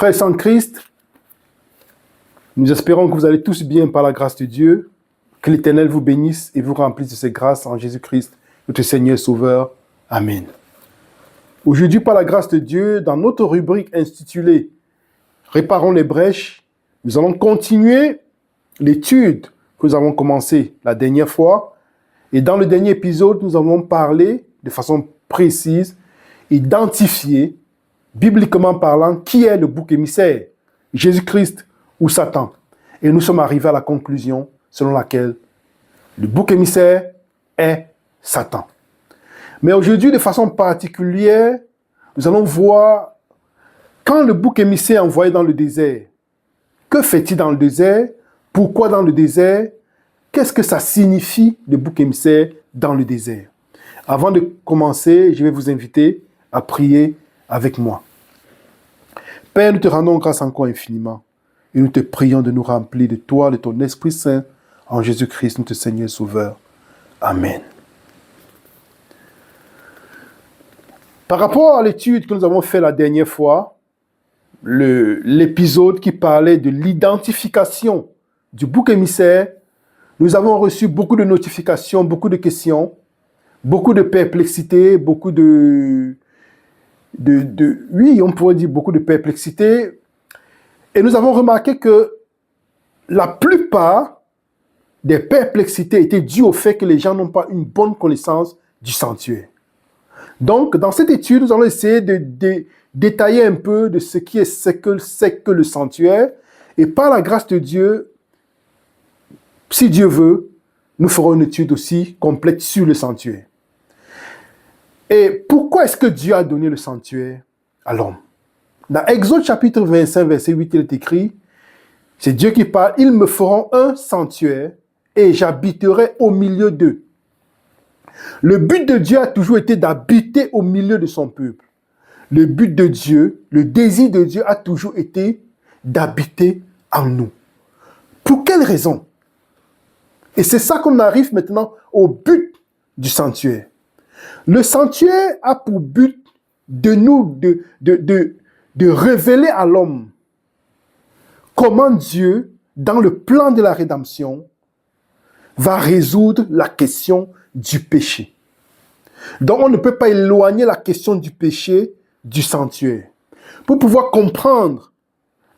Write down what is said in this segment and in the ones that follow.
Frères sans Christ, nous espérons que vous allez tous bien par la grâce de Dieu. Que l'Éternel vous bénisse et vous remplisse de ses grâces en Jésus-Christ, notre Seigneur et Sauveur. Amen. Aujourd'hui, par la grâce de Dieu, dans notre rubrique intitulée « Réparons les brèches », nous allons continuer l'étude que nous avons commencée la dernière fois. Et dans le dernier épisode, nous avons parlé de façon précise, identifié, bibliquement parlant, qui est le bouc émissaire, Jésus-Christ ou Satan. Et nous sommes arrivés à la conclusion selon laquelle le bouc émissaire est Satan. Mais aujourd'hui, de façon particulière, nous allons voir quand le bouc émissaire est envoyé dans le désert, que fait-il dans le désert? Pourquoi dans le désert? Qu'est-ce que ça signifie, le bouc émissaire dans le désert? Avant de commencer, je vais vous inviter à prier avec moi. Père, nous te rendons grâce encore infiniment et nous te prions de nous remplir de toi, de ton Esprit Saint, en Jésus-Christ, notre Seigneur et Sauveur. Amen. Par rapport à l'étude que nous avons faite la dernière fois, l'épisode qui parlait de l'identification du bouc émissaire, nous avons reçu beaucoup de notifications, beaucoup de questions, beaucoup de perplexité, beaucoup oui, on pourrait dire beaucoup de perplexité. Et nous avons remarqué que la plupart des perplexités étaient dues au fait que les gens n'ont pas une bonne connaissance du sanctuaire. Donc, dans cette étude, nous allons essayer de détailler un peu de ce que le sanctuaire. Et par la grâce de Dieu, si Dieu veut, nous ferons une étude aussi complète sur le sanctuaire. Et pourquoi est-ce que Dieu a donné le sanctuaire à l'homme? Dans Exode chapitre 25, verset 8, il est écrit, c'est Dieu qui parle, « Ils me feront un sanctuaire et j'habiterai au milieu d'eux. » Le but de Dieu a toujours été d'habiter au milieu de son peuple. Le but de Dieu, le désir de Dieu a toujours été d'habiter en nous. Pour quelle raison? Et c'est ça qu'on arrive maintenant au but du sanctuaire. Le sanctuaire a pour but de révéler à l'homme comment Dieu, dans le plan de la rédemption, va résoudre la question du péché. Donc, on ne peut pas éloigner la question du péché du sanctuaire. Pour pouvoir comprendre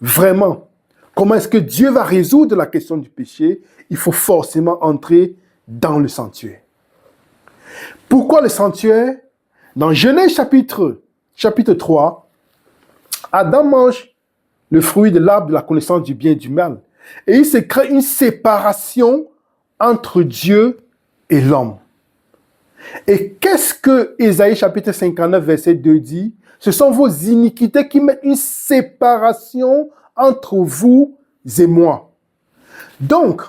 vraiment comment est-ce que Dieu va résoudre la question du péché, il faut forcément entrer dans le sanctuaire. Pourquoi le sanctuaire? Dans Genèse chapitre 3, Adam mange le fruit de l'arbre de la connaissance du bien et du mal. Et il se crée une séparation entre Dieu et l'homme. Et qu'est-ce que Ésaïe chapitre 59, verset 2 dit? Ce sont vos iniquités qui mettent une séparation entre vous et moi. Donc,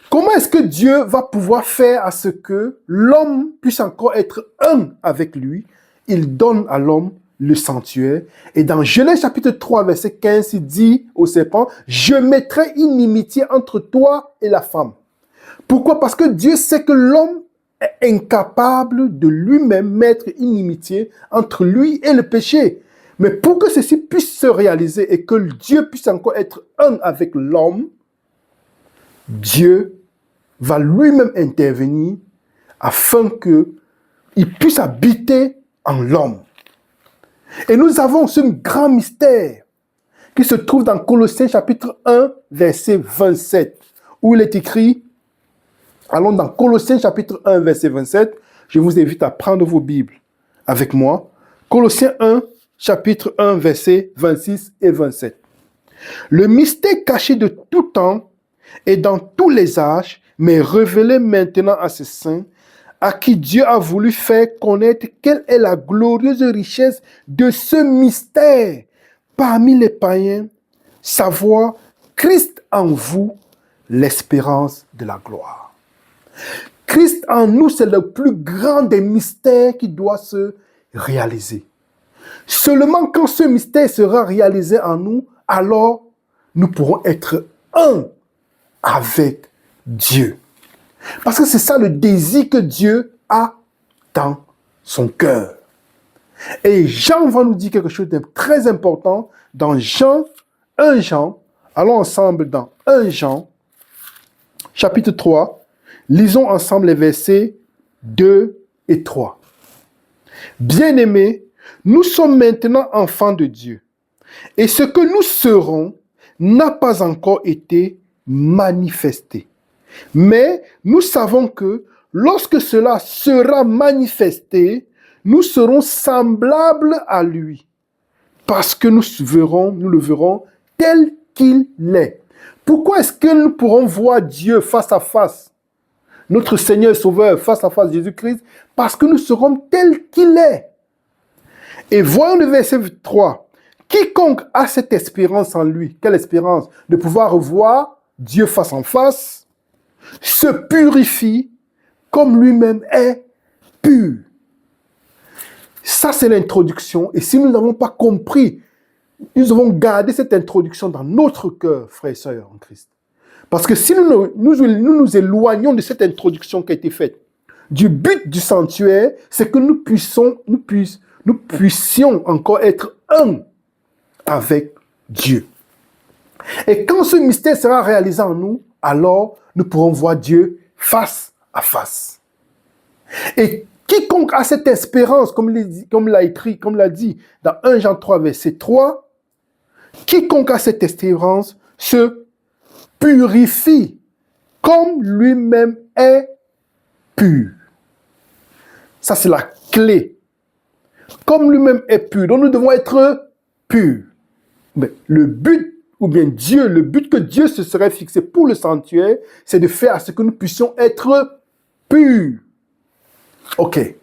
comment est-ce que Dieu va pouvoir faire à ce que l'homme puisse encore être un avec lui? Il donne à l'homme le sanctuaire. Et dans Genèse chapitre 3, verset 15, il dit au serpent, « Je mettrai une inimitié entre toi et la femme. » Pourquoi? Parce que Dieu sait que l'homme est incapable de lui-même mettre une inimitié entre lui et le péché. Mais pour que ceci puisse se réaliser et que Dieu puisse encore être un avec l'homme, Dieu va lui-même intervenir afin qu'il puisse habiter en l'homme. Et nous avons ce grand mystère qui se trouve dans Colossiens chapitre 1, verset 27, où il est écrit, allons dans Colossiens chapitre 1, verset 27, je vous invite à prendre vos Bibles avec moi. Colossiens 1, chapitre 1, verset 26 et 27. Le mystère caché de tout temps et dans tous les âges, mais révélé maintenant à ses saints, à qui Dieu a voulu faire connaître quelle est la glorieuse richesse de ce mystère parmi les païens, savoir Christ en vous, l'espérance de la gloire. Christ en nous, c'est le plus grand des mystères qui doit se réaliser. Seulement quand ce mystère sera réalisé en nous, alors nous pourrons être un avec Dieu. Parce que c'est ça le désir que Dieu a dans son cœur. Et Jean va nous dire quelque chose de très important dans Jean, 1 Jean. Allons ensemble dans 1 Jean, chapitre 3. Lisons ensemble les versets 2 et 3. Bien-aimés, nous sommes maintenant enfants de Dieu. Et ce que nous serons n'a pas encore été manifesté. Mais nous savons que lorsque cela sera manifesté, nous serons semblables à lui, parce que nous le verrons tel qu'il est. Pourquoi est-ce que nous pourrons voir Dieu face à face, notre Seigneur et Sauveur face à face, Jésus-Christ? Parce que nous serons tel qu'il est. Et voyons le verset 3. Quiconque a cette espérance en lui, quelle espérance? De pouvoir voir Dieu face en face, se purifie comme lui-même est pur. Ça, c'est l'introduction. Et si nous n'avons pas compris, nous devons garder cette introduction dans notre cœur, frères et sœurs en Christ. Parce que si nous éloignons de cette introduction qui a été faite, du but du sanctuaire, c'est que nous puissions encore être un avec Dieu. Et quand ce mystère sera réalisé en nous, alors nous pourrons voir Dieu face à face. Et quiconque a cette espérance, comme l'a dit dans 1 Jean 3, verset 3, quiconque a cette espérance se purifie comme lui-même est pur. Ça, c'est la clé. Comme lui-même est pur. Donc, nous devons être purs. Mais le but que Dieu se serait fixé pour le sanctuaire, c'est de faire à ce que nous puissions être purs. Ok.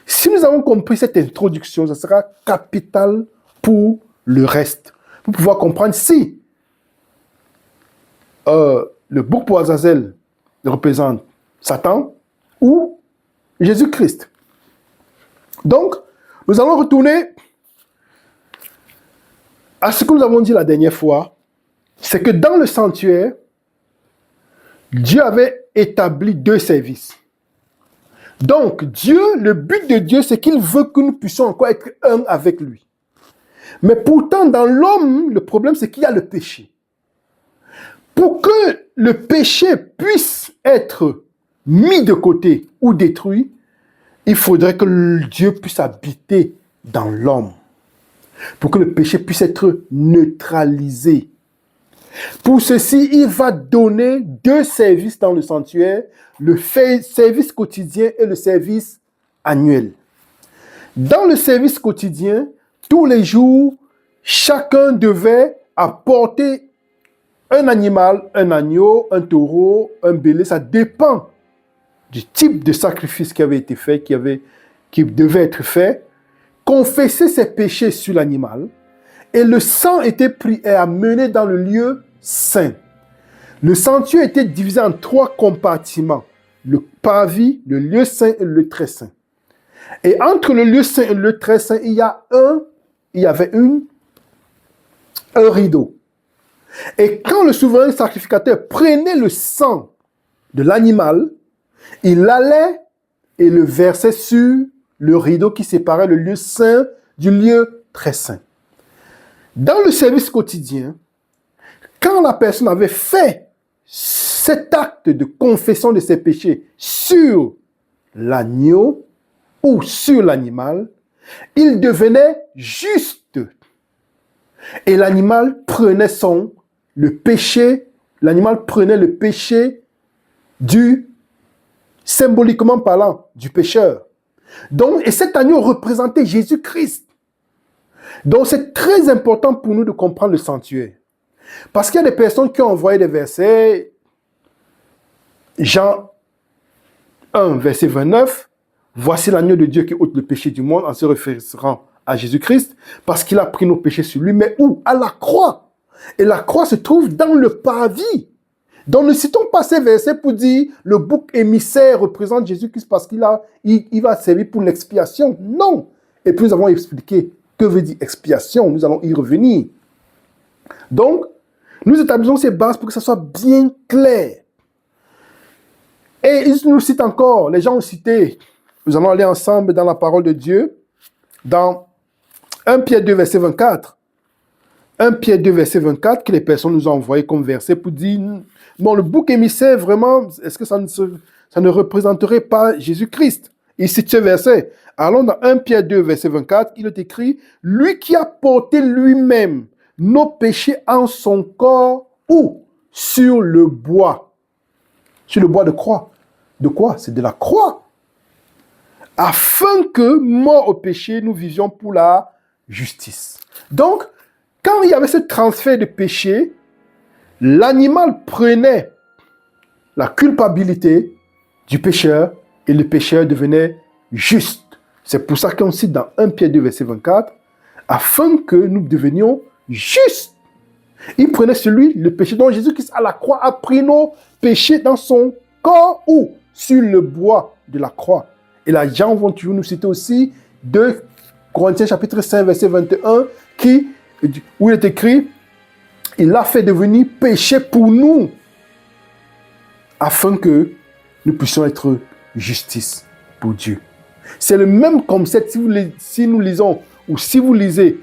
Si nous avons compris cette introduction, ça sera capital pour le reste. Pour pouvoir comprendre si le bouc pour Azazel représente Satan ou Jésus-Christ. Donc, nous allons retourner à ce que nous avons dit la dernière fois, c'est que dans le sanctuaire, Dieu avait établi 2 services. Donc, le but de Dieu, c'est qu'il veut que nous puissions encore être un avec lui. Mais pourtant, dans l'homme, le problème, c'est qu'il y a le péché. Pour que le péché puisse être mis de côté ou détruit, il faudrait que Dieu puisse habiter dans l'homme. Pour que le péché puisse être neutralisé. Pour ceci, il va donner 2 services dans le sanctuaire, le service quotidien et le service annuel. Dans le service quotidien, tous les jours, chacun devait apporter un animal, un agneau, un taureau, un bélier, ça dépend du type de sacrifice qui avait été fait, qui devait être fait, confesser ses péchés sur l'animal, et le sang était pris et amené dans le lieu saint. Le sanctuaire était divisé en 3 compartiments, le parvis, le lieu saint et le très saint. Et entre le lieu saint et le très saint, il y avait un rideau. Et quand le souverain sacrificateur prenait le sang de l'animal, il allait et le versait sur le rideau qui séparait le lieu saint du lieu très saint. Dans le service quotidien, quand la personne avait fait cet acte de confession de ses péchés sur l'agneau ou sur l'animal, il devenait juste. Et l'animal prenait le péché symboliquement parlant, du pécheur. Donc, et cet agneau représentait Jésus-Christ. Donc, c'est très important pour nous de comprendre le sanctuaire. Parce qu'il y a des personnes qui ont envoyé des versets. Jean 1, verset 29. Voici l'agneau de Dieu qui ôte le péché du monde, en se référant à Jésus-Christ, parce qu'il a pris nos péchés sur lui. Mais où? À la croix. Et la croix se trouve dans le parvis. Donc, ne citons pas ces versets pour dire le bouc émissaire représente Jésus-Christ parce qu'il va servir pour l'expiation. Non. Et puis, nous avons expliqué que veut dire expiation. Nous allons y revenir. Donc, nous établissons ces bases pour que ça soit bien clair. Et ils nous citent encore, les gens ont cité, nous allons aller ensemble dans la parole de Dieu, dans 1 Pierre 2, verset 24. 1 Pierre 2, verset 24, que les personnes nous ont envoyé comme verset pour dire, bon, le bouc émissaire, vraiment, est-ce que ça ne représenterait pas Jésus-Christ? Ici, ce verset. Allons dans 1 Pierre 2, verset 24, il est écrit, lui qui a porté lui-même nos péchés en son corps, où? Sur le bois. Sur le bois de croix. De quoi? C'est de la croix. Afin que, mort au péché, nous vivions pour la justice. Donc, quand il y avait ce transfert de péché, l'animal prenait la culpabilité du pécheur et le pécheur devenait juste. C'est pour ça qu'on cite dans 1 Pierre 2, verset 24, afin que nous devenions justes. Il prenait le péché dont Jésus-Christ à la croix a pris nos péchés dans son corps ou sur le bois de la croix. Et là, Jean vont toujours nous citer aussi 2 Corinthiens chapitre 5, verset 21, où il est écrit, il l'a fait devenir péché pour nous, afin que nous puissions être justice pour Dieu. C'est le même concept si nous lisons, ou si vous lisez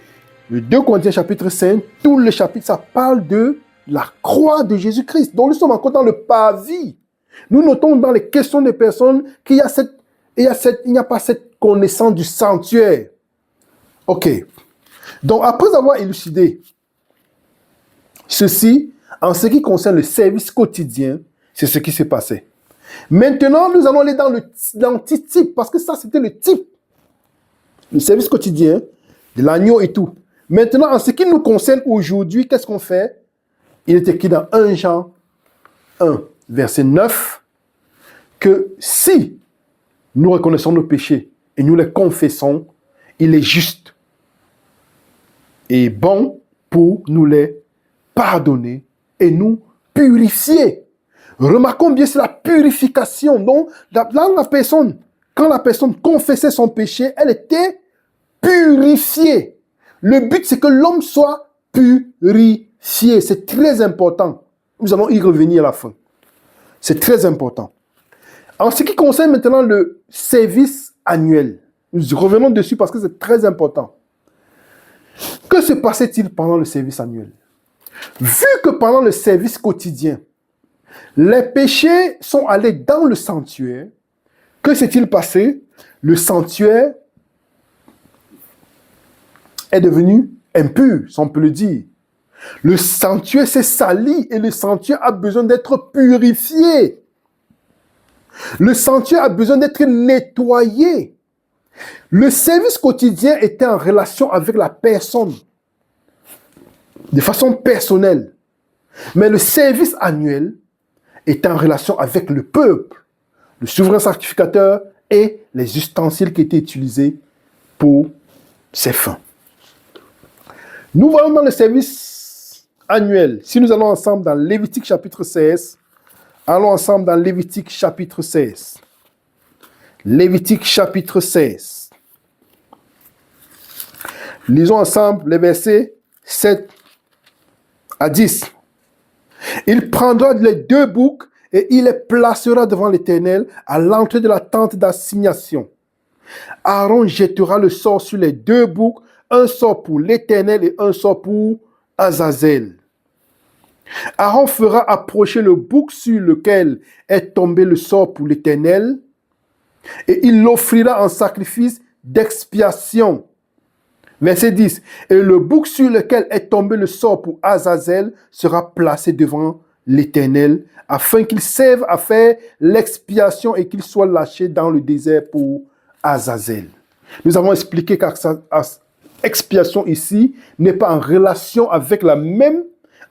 le 2 Corinthiens chapitre 5, tout le chapitre, ça parle de la croix de Jésus-Christ. Donc nous sommes encore dans le parvis. Nous notons dans les questions des personnes qu'il y a il n'y a pas cette connaissance du sanctuaire. Ok. Donc après avoir élucidé ceci, en ce qui concerne le service quotidien, c'est ce qui s'est passé. Maintenant, nous allons aller dans l'antitype, parce que ça, c'était le type. Le service quotidien, de l'agneau et tout. Maintenant, en ce qui nous concerne aujourd'hui, qu'est-ce qu'on fait? Il est écrit dans 1 Jean 1, verset 9, que si nous reconnaissons nos péchés et nous les confessons, il est juste et bon pour nous les pardonner et nous purifier. Remarquons bien, c'est la purification. Donc, quand la personne confessait son péché, elle était purifiée. Le but, c'est que l'homme soit purifié. C'est très important. Nous allons y revenir à la fin. C'est très important. En ce qui concerne maintenant le service annuel, nous revenons dessus parce que c'est très important. Que se passait-il pendant le service annuel? Vu que pendant le service quotidien, les péchés sont allés dans le sanctuaire, que s'est-il passé? Le sanctuaire est devenu impur, si on peut le dire. Le sanctuaire s'est sali et le sanctuaire a besoin d'être purifié. Le sanctuaire a besoin d'être nettoyé. Le service quotidien était en relation avec la personne, de façon personnelle. Mais le service annuel était en relation avec le peuple, le souverain sacrificateur et les ustensiles qui étaient utilisés pour ces fins. Nous voyons dans le service annuel, si nous allons ensemble dans Lévitique chapitre 16, allons ensemble dans Lévitique chapitre 16. Lévitique chapitre 16. Lisons ensemble les versets 7 à 10. Il prendra les 2 boucs et il les placera devant l'Éternel à l'entrée de la tente d'assignation. Aaron jettera le sort sur les 2 boucs, un sort pour l'Éternel et un sort pour Azazel. Aaron fera approcher le bouc sur lequel est tombé le sort pour l'Éternel et il l'offrira en sacrifice d'expiation. Verset 10. Et le bouc sur lequel est tombé le sort pour Azazel sera placé devant l'Éternel afin qu'il serve à faire l'expiation et qu'il soit lâché dans le désert pour Azazel. Nous avons expliqué que l'expiation ici n'est pas en relation avec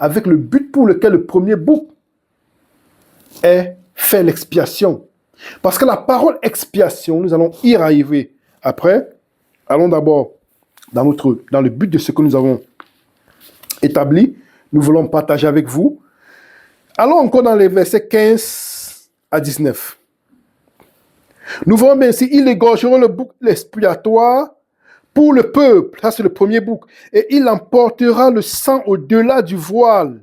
avec le but pour lequel le premier bouc est fait l'expiation. Parce que la parole expiation, nous allons y arriver après. Allons d'abord dans le but de ce que nous avons établi. Nous voulons partager avec vous. Allons encore dans les versets 15 à 19. Nous voyons bien ici, il égorgera le bouc expiatoire pour le peuple. Ça, c'est le premier bouc. Et il emportera le sang au-delà du voile.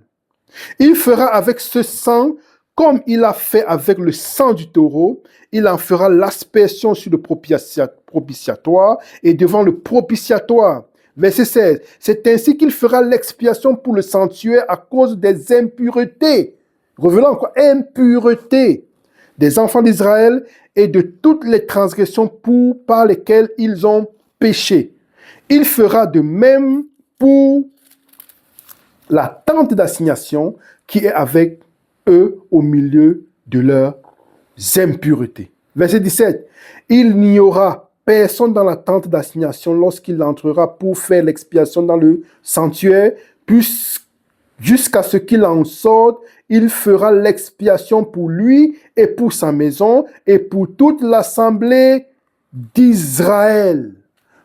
Il fera avec ce sang, comme il a fait avec le sang du taureau, il en fera l'aspersion sur le propitiatoire et devant le propitiatoire. Verset 16. C'est ainsi qu'il fera l'expiation pour le sanctuaire à cause des impuretés. Revenons encore, impuretés des enfants d'Israël et de toutes les transgressions par lesquelles ils ont péché. Il fera de même pour la tente d'assignation qui est avec eux au milieu de leurs impuretés. Verset 17. Il n'y aura personne dans la tente d'assignation lorsqu'il entrera pour faire l'expiation dans le sanctuaire, puis jusqu'à ce qu'il en sorte, il fera l'expiation pour lui et pour sa maison et pour toute l'assemblée d'Israël.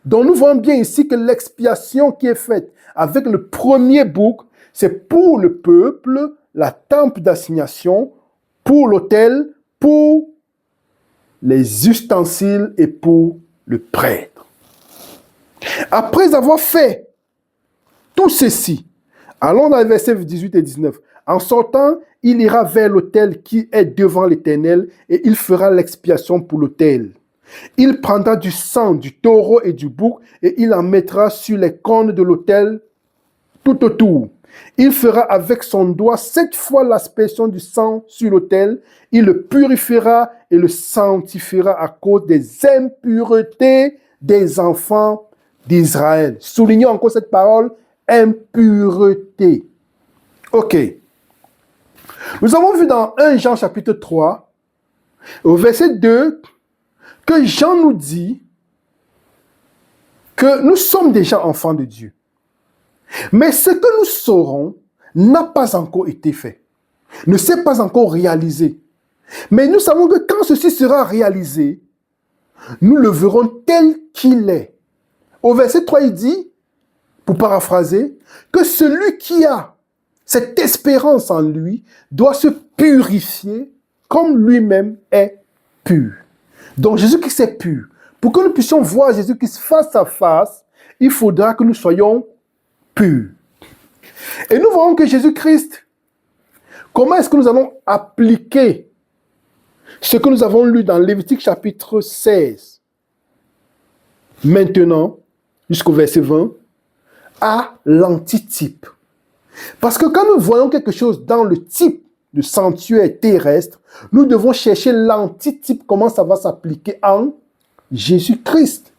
Donc nous voyons bien ici que l'expiation qui est faite avec le premier bouc, c'est pour le peuple, la tente d'assignation, pour l'autel, pour les ustensiles et pour le prêtre. Après avoir fait tout ceci, allons dans les versets 18 et 19. En sortant, il ira vers l'autel qui est devant l'Éternel et il fera l'expiation pour l'autel. Il prendra du sang du taureau et du bouc et il en mettra sur les cornes de l'autel tout autour. Il fera avec son doigt 7 fois l'aspersion du sang sur l'autel. Il le purifiera et le sanctifiera à cause des impuretés des enfants d'Israël. Soulignons encore cette parole, impureté. Ok. Nous avons vu dans 1 Jean chapitre 3, au verset 2, que Jean nous dit que nous sommes déjà enfants de Dieu. Mais ce que nous saurons n'a pas encore été fait, ne s'est pas encore réalisé. Mais nous savons que quand ceci sera réalisé, nous le verrons tel qu'il est. Au verset 3, il dit, pour paraphraser, que celui qui a cette espérance en lui doit se purifier comme lui-même est pur. Donc Jésus-Christ est pur. Pour que nous puissions voir Jésus-Christ face à face, il faudra que nous soyons purs. Et nous voyons que Jésus-Christ, comment est-ce que nous allons appliquer ce que nous avons lu dans Lévitique chapitre 16, maintenant, jusqu'au verset 20, à l'antitype. Parce que quand nous voyons quelque chose dans le type de sanctuaire terrestre, nous devons chercher l'antitype, comment ça va s'appliquer en Jésus-Christ.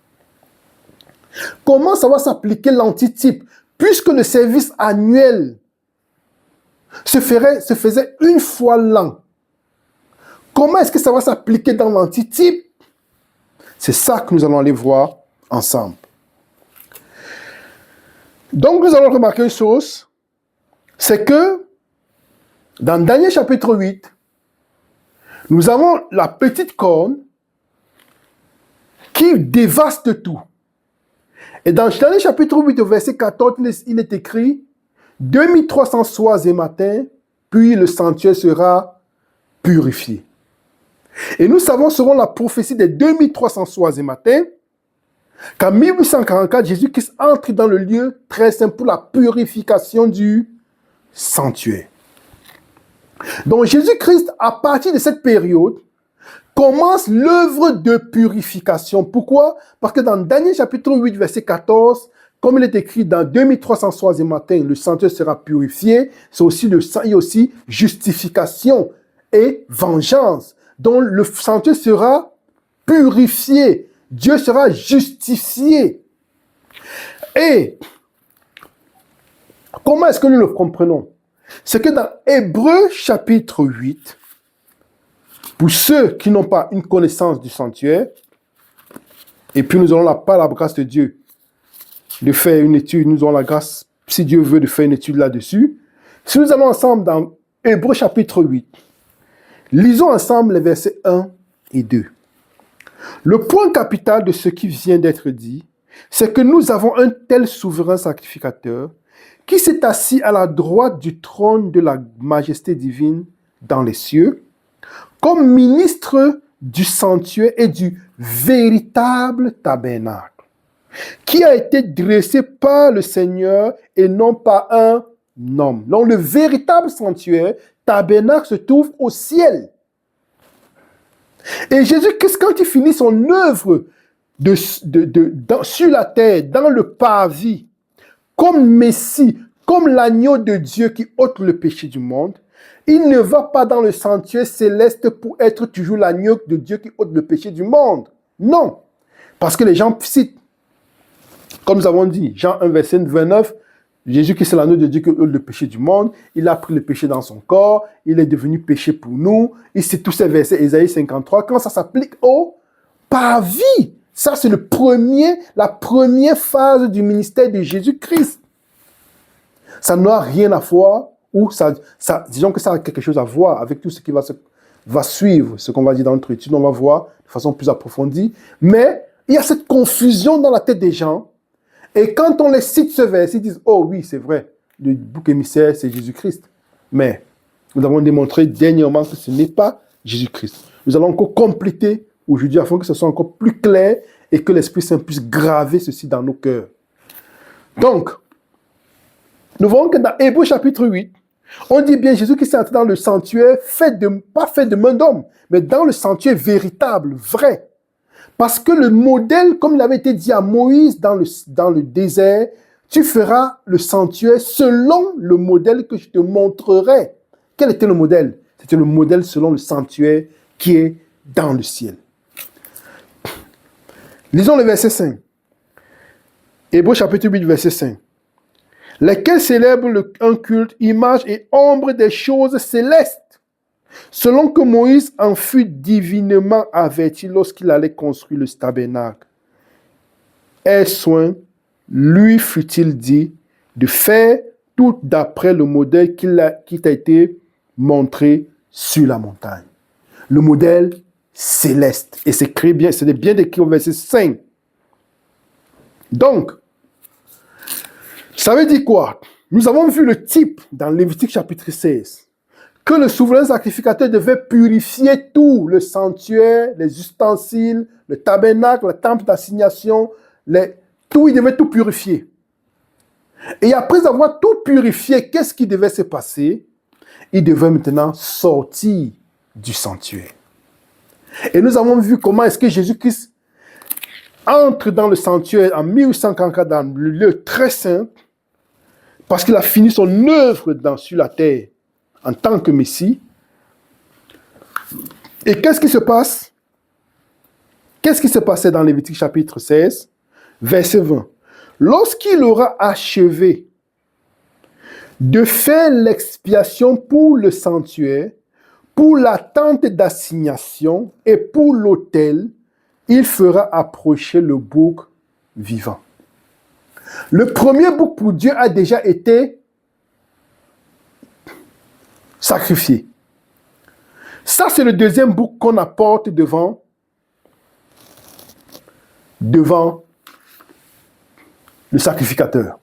Comment ça va s'appliquer l'antitype? Puisque le service annuel se faisait une fois l'an, comment est-ce que ça va s'appliquer dans l'antitype? C'est ça que nous allons aller voir ensemble. Donc nous allons remarquer une chose, c'est que dans Daniel chapitre 8, nous avons la petite corne qui dévaste tout. Et dans Daniel chapitre 8, au verset 14, il est écrit « 2300 soirs et matins, puis le sanctuaire sera purifié. » Et nous savons, selon la prophétie des 2300 soirs et matins, qu'en 1844, Jésus-Christ entre dans le lieu très saint pour la purification du sanctuaire. Donc Jésus-Christ, à partir de cette période, commence l'œuvre de purification. Pourquoi? Parce que dans Daniel chapitre 8, verset 14, comme il est écrit dans 2300 soirs et matins, le sanctuaire sera purifié, c'est aussi le sang et aussi justification et vengeance. Donc le sanctuaire sera purifié. Dieu sera justifié. Et comment est-ce que nous le comprenons? C'est que dans Hébreux chapitre 8, pour ceux qui n'ont pas une connaissance du sanctuaire, et puis nous n'aurons pas la grâce de Dieu de faire une étude, nous aurons la grâce, si Dieu veut, de faire une étude là-dessus. Si nous allons ensemble dans Hébreux chapitre 8, lisons ensemble les versets 1 et 2. Le point capital de ce qui vient d'être dit, c'est que nous avons un tel souverain sacrificateur qui s'est assis à la droite du trône de la majesté divine dans les cieux, comme ministre du sanctuaire et du véritable tabernacle, qui a été dressé par le Seigneur et non par un homme. Donc le véritable sanctuaire, tabernacle, se trouve au ciel. Et Jésus-Christ, quand il finit son œuvre sur la terre, dans le parvis, comme Messie, comme l'agneau de Dieu qui ôte le péché du monde, il ne va pas dans le sanctuaire céleste pour être toujours l'agneau de Dieu qui ôte le péché du monde. Non. Parce que les gens citent, comme nous avons dit, Jean 1, verset 29, Jésus-Christ est l'agneau de Dieu qui ôte le péché du monde. Il a pris le péché dans son corps. Il est devenu péché pour nous. Il cite tous ces versets, Ésaïe 53. Quand ça s'applique au parvis, ça c'est la première phase du ministère de Jésus-Christ. Ça n'a rien à voir, ou disons que ça a quelque chose à voir avec tout ce qui va suivre, ce qu'on va dire dans notre étude. On va voir de façon plus approfondie. Mais il y a cette confusion dans la tête des gens. Et quand on les cite ce verset, ils disent, oh oui, c'est vrai, le bouc émissaire, c'est Jésus-Christ. Mais nous avons démontré dernièrement que ce n'est pas Jésus-Christ. Nous allons encore compléter aujourd'hui afin que ce soit encore plus clair et que l'Esprit Saint puisse graver ceci dans nos cœurs. Donc, nous voyons que dans Hébreux chapitre 8, on dit bien Jésus qui s'est entré dans le sanctuaire, pas fait de main d'homme, mais dans le sanctuaire véritable, vrai. Parce que le modèle, comme il avait été dit à Moïse dans le désert, tu feras le sanctuaire selon le modèle que je te montrerai. Quel était le modèle? C'était le modèle selon le sanctuaire qui est dans le ciel. Lisons le verset 5. Hébreux chapitre 8, verset 5. Lesquels célèbrent un culte, image et ombre des choses célestes, selon que Moïse en fut divinement averti lorsqu'il allait construire le tabernacle. Aie soin, lui fut-il dit, de faire tout d'après le modèle qui t'a été montré sur la montagne. Le modèle céleste. Et c'est bien décrit au verset 5. Donc, ça veut dire quoi? Nous avons vu le type dans Lévitique chapitre 16. Que le souverain sacrificateur devait purifier tout, le sanctuaire, les ustensiles, le tabernacle, le temple d'assignation, tout, il devait tout purifier. Et après avoir tout purifié, qu'est-ce qui devait se passer? Il devait maintenant sortir du sanctuaire. Et nous avons vu comment est-ce que Jésus-Christ entre dans le sanctuaire en 1844 dans le lieu très saint, parce qu'il a fini son œuvre sur la terre en tant que Messie. Et qu'est-ce qui se passe? Qu'est-ce qui se passait dans Lévitique chapitre 16, verset 20? Lorsqu'il aura achevé de faire l'expiation pour le sanctuaire, pour la tente d'assignation et pour l'autel, il fera approcher le bouc vivant. Le premier bouc pour Dieu a déjà été sacrifié. Ça, c'est le deuxième bouc qu'on apporte devant le sacrificateur.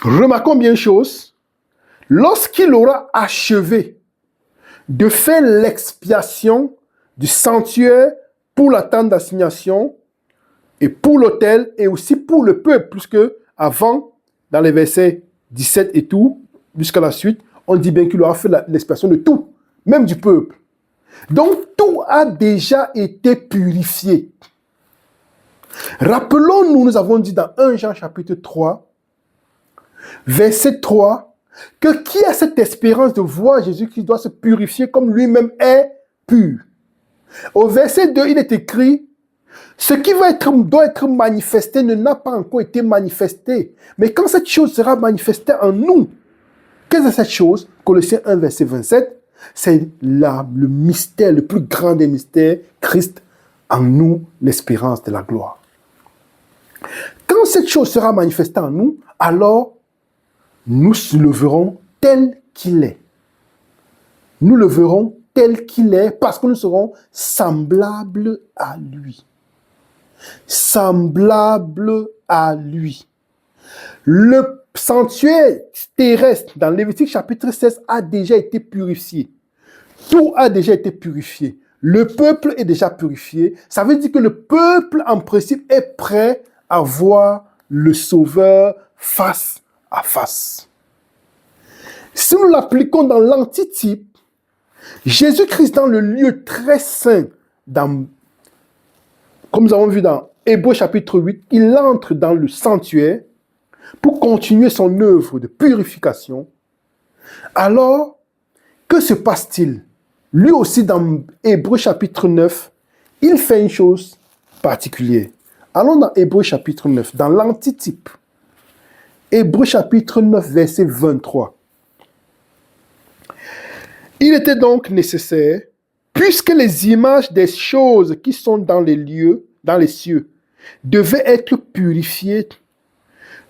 Remarquons bien une chose. Lorsqu'il aura achevé de faire l'expiation du sanctuaire pour la tente d'assignation et pour l'autel et aussi pour le peuple, puisque avant, dans les versets 17 et tout, jusqu'à la suite, on dit bien qu'il aura fait l'expiation de tout, même du peuple. Donc, tout a déjà été purifié. Rappelons-nous, nous avons dit dans 1 Jean chapitre 3, verset 3, que qui a cette espérance de voir Jésus qui doit se purifier comme lui-même est pur. Au verset 2, il est écrit, ce qui doit être manifesté n'a pas encore été manifesté. Mais quand cette chose sera manifestée en nous, quelle est cette chose? Colossiens 1, verset 27, c'est le mystère, le plus grand des mystères, Christ en nous, l'espérance de la gloire. Quand cette chose sera manifestée en nous, alors nous le verrons tel qu'il est. Nous le verrons tel qu'il est parce que nous serons semblables à lui. Semblable à lui. Le sanctuaire terrestre dans Lévitique chapitre 16 a déjà été purifié. Tout a déjà été purifié. Le peuple est déjà purifié. Ça veut dire que le peuple, en principe, est prêt à voir le Sauveur face à face. Si nous l'appliquons dans l'antitype, Jésus-Christ dans le lieu très saint, comme nous avons vu dans Hébreux chapitre 8, il entre dans le sanctuaire pour continuer son œuvre de purification. Alors, que se passe-t-il? Lui aussi, dans Hébreux chapitre 9, il fait une chose particulière. Allons dans Hébreux chapitre 9, dans l'antitype. Hébreux chapitre 9, verset 23. Il était donc nécessaire, puisque les images des choses qui sont dans les lieux, dans les cieux, devaient être purifiées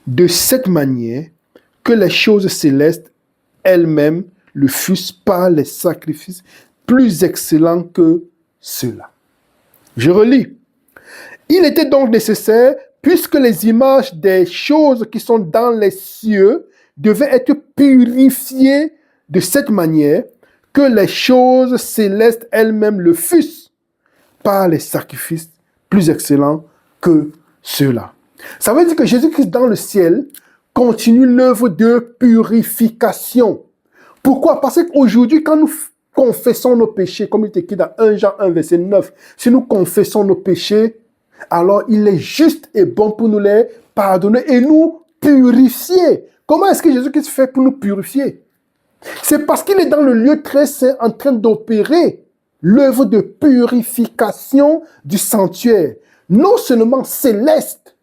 de cette manière que les choses célestes elles-mêmes le fussent par les sacrifices plus excellents que ceux-là. Je relis. Il était donc nécessaire, puisque les images des choses qui sont dans les cieux devaient être purifiées de cette manière que les choses célestes elles-mêmes le fussent par les sacrifices plus excellents que ceux-là. Ça veut dire que Jésus-Christ dans le ciel continue l'œuvre de purification. Pourquoi? Parce qu'aujourd'hui, quand nous confessons nos péchés, comme il est écrit dans 1 Jean 1, verset 9, si nous confessons nos péchés, alors il est juste et bon pour nous les pardonner et nous purifier. Comment est-ce que Jésus-Christ fait pour nous purifier? C'est parce qu'il est dans le lieu très saint en train d'opérer l'œuvre de purification du sanctuaire. Non seulement céleste,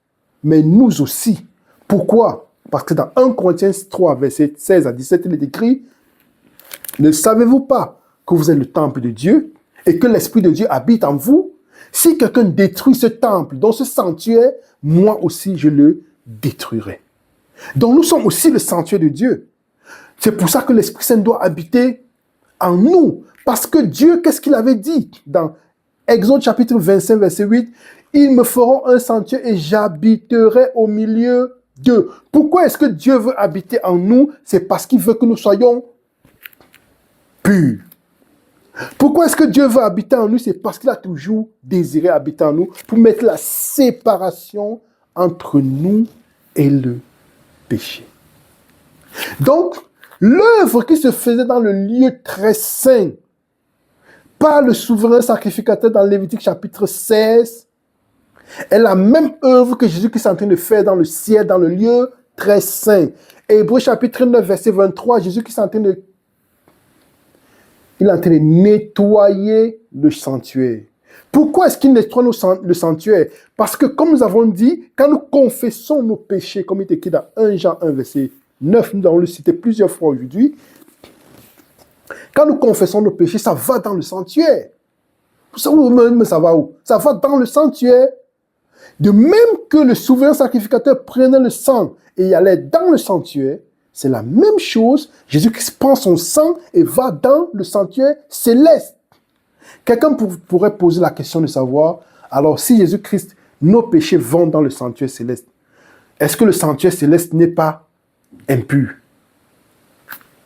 mais nous aussi. Pourquoi? Parce que dans 1 Corinthiens 3, verset 16 à 17, il est écrit: ne savez-vous pas que vous êtes le temple de Dieu et que l'Esprit de Dieu habite en vous? Si quelqu'un détruit ce temple, dans ce sanctuaire, moi aussi je le détruirai. Donc nous sommes aussi le sanctuaire de Dieu. C'est pour ça que l'Esprit Saint doit habiter en nous. Parce que Dieu, qu'est-ce qu'il avait dit dans Exode chapitre 25, verset 8? Ils me feront un sanctuaire et j'habiterai au milieu d'eux. Pourquoi est-ce que Dieu veut habiter en nous? C'est parce qu'il veut que nous soyons purs. Pourquoi est-ce que Dieu veut habiter en nous? C'est parce qu'il a toujours désiré habiter en nous pour mettre la séparation entre nous et le péché. Donc, l'œuvre qui se faisait dans le lieu très saint par le souverain sacrificateur dans Lévitique chapitre 16 est la même œuvre que Jésus-Christ est en train de faire dans le ciel, dans le lieu très saint. Hébreux chapitre 9, verset 23, Jésus-Christ est en train de nettoyer le sanctuaire. Pourquoi est-ce qu'il nettoie le sanctuaire? Parce que, comme nous avons dit, quand nous confessons nos péchés, comme il est écrit dans 1 Jean 1, verset 9, nous allons le citer plusieurs fois aujourd'hui, quand nous confessons nos péchés, ça va dans le sanctuaire. Ça va où? Ça va dans le sanctuaire. De même que le souverain sacrificateur prenait le sang et y allait dans le sanctuaire, c'est la même chose. Jésus-Christ prend son sang et va dans le sanctuaire céleste. Quelqu'un pourrait poser la question de savoir, alors si Jésus-Christ, nos péchés vont dans le sanctuaire céleste, est-ce que le sanctuaire céleste n'est pas impur?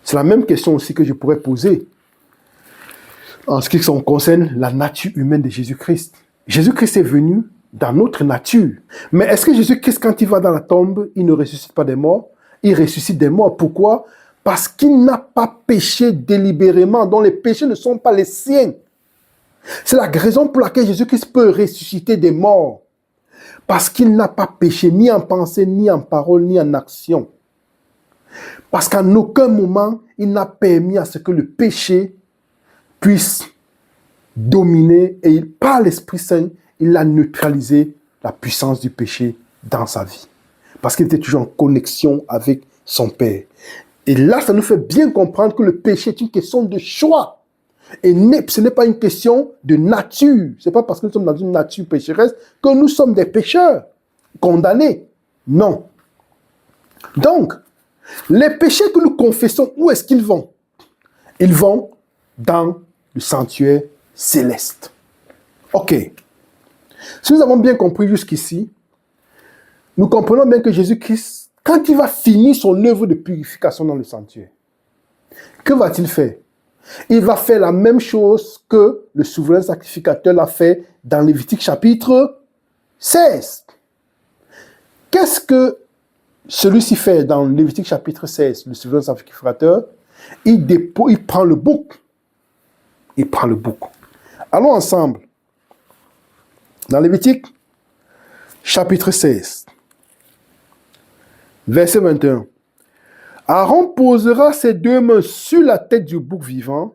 C'est la même question aussi que je pourrais poser en ce qui concerne la nature humaine de Jésus-Christ. Jésus-Christ est venu dans notre nature. Mais est-ce que Jésus-Christ, quand il va dans la tombe, il ne ressuscite pas des morts? Il ressuscite des morts. Pourquoi? Parce qu'il n'a pas péché délibérément, dont les péchés ne sont pas les siens. C'est la raison pour laquelle Jésus-Christ peut ressusciter des morts. Parce qu'il n'a pas péché, ni en pensée, ni en parole, ni en action. Parce qu'en aucun moment, il n'a permis à ce que le péché puisse dominer et par l'Esprit Saint, il a neutralisé la puissance du péché dans sa vie. Parce qu'il était toujours en connexion avec son Père. Et là, ça nous fait bien comprendre que le péché est une question de choix. Et ce n'est pas une question de nature. Ce n'est pas parce que nous sommes dans une nature pécheresse que nous sommes des pécheurs condamnés. Non. Donc, les péchés que nous confessons, où est-ce qu'ils vont? Ils vont dans le sanctuaire céleste. Ok. Si nous avons bien compris jusqu'ici, nous comprenons bien que Jésus-Christ, quand il va finir son œuvre de purification dans le sanctuaire, que va-t-il faire? Il va faire la même chose que le souverain sacrificateur l'a fait dans Lévitique chapitre 16. Qu'est-ce que celui-ci fait dans Lévitique chapitre 16, le souverain sacrificateur? Il prend le bouc. Il prend le bouc. Allons ensemble Dans Lévitique, chapitre 16, verset 21. Aaron posera ses deux mains sur la tête du bouc vivant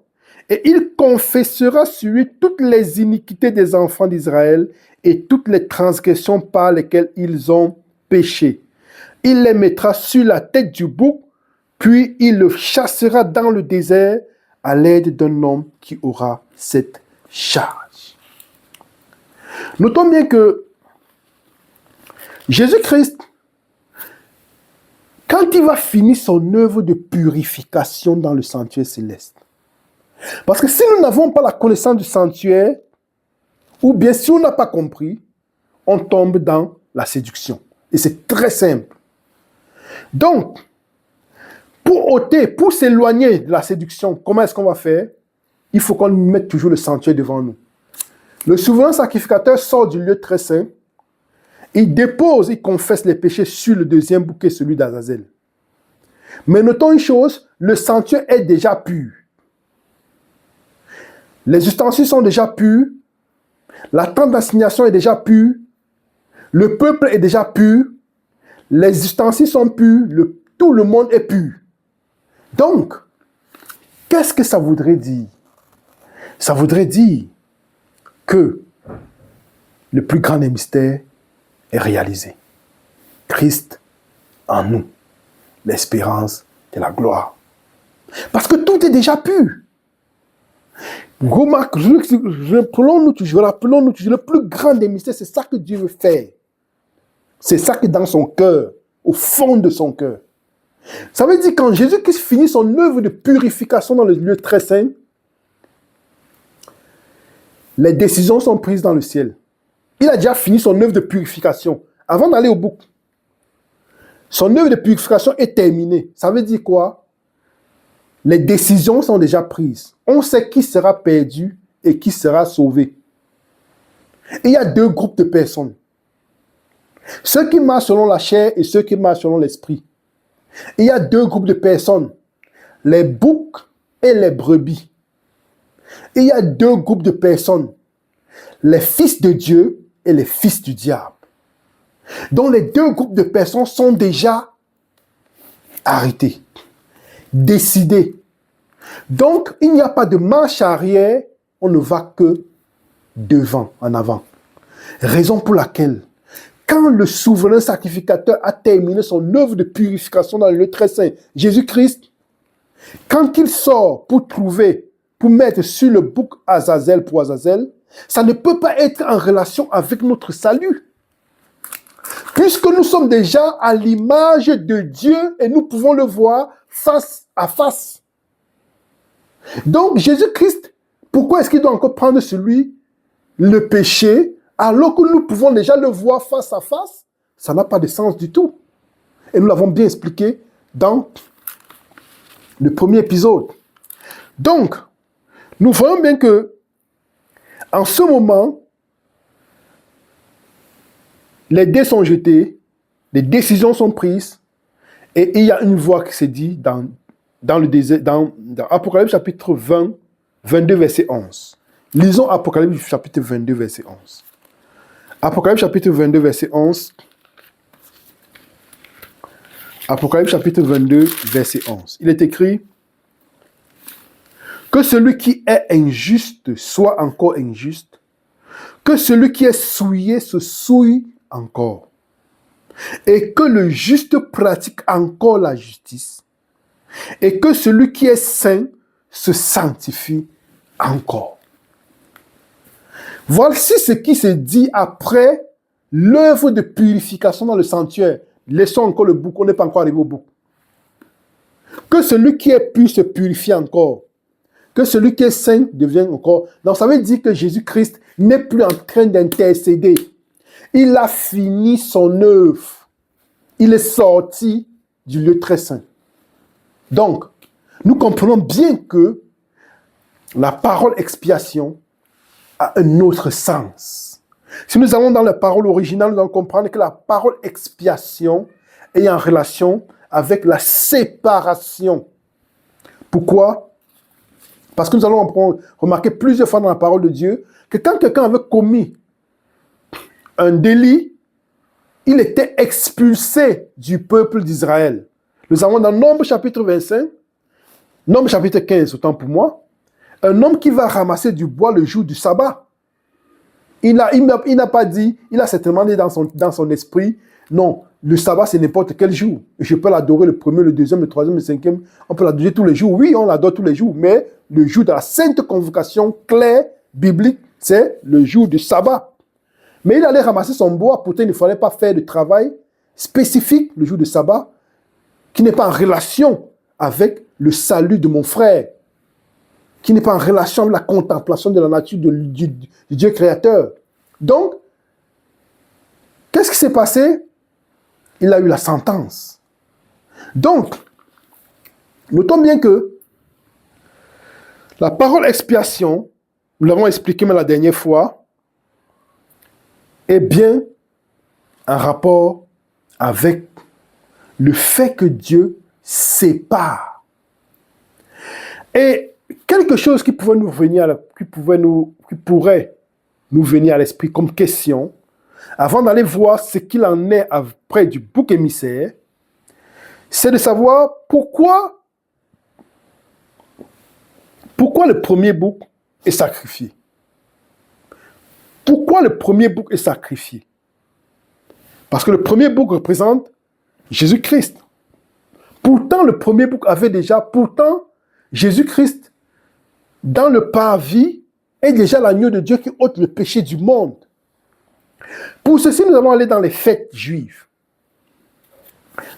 et il confessera sur lui toutes les iniquités des enfants d'Israël et toutes les transgressions par lesquelles ils ont péché. Il les mettra sur la tête du bouc, puis il le chassera dans le désert à l'aide d'un homme qui aura cette charge. Notons bien que Jésus-Christ, quand il va finir son œuvre de purification dans le sanctuaire céleste, parce que si nous n'avons pas la connaissance du sanctuaire, ou bien si on n'a pas compris, on tombe dans la séduction. Et c'est très simple. Donc, pour ôter, pour s'éloigner de la séduction, comment est-ce qu'on va faire? Il faut qu'on mette toujours le sanctuaire devant nous. Le souverain sacrificateur sort du lieu très saint, il dépose, il confesse les péchés sur le deuxième bouquet, celui d'Azazel. Mais notons une chose, le sanctuaire est déjà pur. Les ustensiles sont déjà purs, la tente d'assignation est déjà pure, le peuple est déjà pur, les ustensiles sont purs, tout le monde est pur. Donc, qu'est-ce que ça voudrait dire? Ça voudrait dire que le plus grand des mystères est réalisé. Christ en nous, l'espérance de la gloire. Parce que tout est déjà pur. Remarque, rappelons-nous toujours, le plus grand des mystères, c'est ça que Dieu veut faire. C'est ça qui est dans son cœur, au fond de son cœur. Ça veut dire quand Jésus-Christ finit son œuvre de purification dans le lieu très saint, les décisions sont prises dans le ciel. Il a déjà fini son œuvre de purification avant d'aller au bouc. Son œuvre de purification est terminée. Ça veut dire quoi? Les décisions sont déjà prises. On sait qui sera perdu et qui sera sauvé. Et il y a deux groupes de personnes. Ceux qui marchent selon la chair et ceux qui marchent selon l'esprit. Et il y a deux groupes de personnes. Les boucs et les brebis. Et il y a deux groupes de personnes. Les fils de Dieu et les fils du diable. Donc les deux groupes de personnes sont déjà arrêtés, décidés. Donc il n'y a pas de marche arrière, on ne va que devant, en avant. Raison pour laquelle, quand le souverain sacrificateur a terminé son œuvre de purification dans le lieu très saint, Jésus-Christ, quand il sort pour mettre sur le bouc Azazel pour Azazel, ça ne peut pas être en relation avec notre salut. Puisque nous sommes déjà à l'image de Dieu et nous pouvons le voir face à face. Donc Jésus-Christ, pourquoi est-ce qu'il doit encore prendre sur lui le péché alors que nous pouvons déjà le voir face à face? Ça n'a pas de sens du tout. Et nous l'avons bien expliqué dans le premier épisode. Donc, nous voyons bien que en ce moment, les dés sont jetés, les décisions sont prises, et il y a une voix qui se dit dans Apocalypse chapitre 20, 22, verset 11. Lisons Apocalypse chapitre 22, verset 11. Apocalypse chapitre 22, verset 11. Apocalypse chapitre 22, verset 11. Il est écrit que celui qui est injuste soit encore injuste, que celui qui est souillé se souille encore, et que le juste pratique encore la justice, et que celui qui est saint se sanctifie encore. Voici ce qui se dit après l'œuvre de purification dans le sanctuaire. Laissons encore le bouc, on n'est pas encore arrivé au bouc. Que celui qui est pur se purifie encore. Que celui qui est saint devienne encore. Donc ça veut dire que Jésus-Christ n'est plus en train d'intercéder. Il a fini son œuvre. Il est sorti du lieu très saint. Donc, nous comprenons bien que la parole expiation a un autre sens. Si nous allons dans la parole originale, nous allons comprendre que la parole expiation est en relation avec la séparation. Pourquoi? Parce que nous allons remarquer plusieurs fois dans la parole de Dieu que quand quelqu'un avait commis un délit, il était expulsé du peuple d'Israël. Nous avons dans Nombre chapitre 25, Nombre chapitre 15, autant pour moi, un homme qui va ramasser du bois le jour du sabbat. Il n'a pas dit, il a certainement dit dans son esprit, non, le sabbat c'est n'importe quel jour. Je peux l'adorer le premier, le deuxième, le troisième, le cinquième, on peut l'adorer tous les jours. Oui, on l'adore tous les jours, mais le jour de la sainte convocation claire, biblique, c'est le jour du sabbat. Mais il allait ramasser son bois, pourtant il ne fallait pas faire de travail spécifique le jour du sabbat, qui n'est pas en relation avec le salut de mon frère, qui n'est pas en relation avec la contemplation de la nature du Dieu créateur. Donc, qu'est-ce qui s'est passé? Il a eu la sentence. Donc, notons bien que la parole expiation, nous l'avons expliqué mais la dernière fois, est bien en rapport avec le fait que Dieu sépare. Et quelque chose qui pourrait nous venir à l'esprit comme question, avant d'aller voir ce qu'il en est après du bouc émissaire, c'est de savoir pourquoi le premier bouc est sacrifié. Pourquoi le premier bouc est sacrifié? Parce que le premier bouc représente Jésus-Christ. Pourtant, le premier bouc avait déjà, Jésus-Christ, dans le parvis, est déjà l'agneau de Dieu qui ôte le péché du monde. Pour ceci, nous allons aller dans les fêtes juives.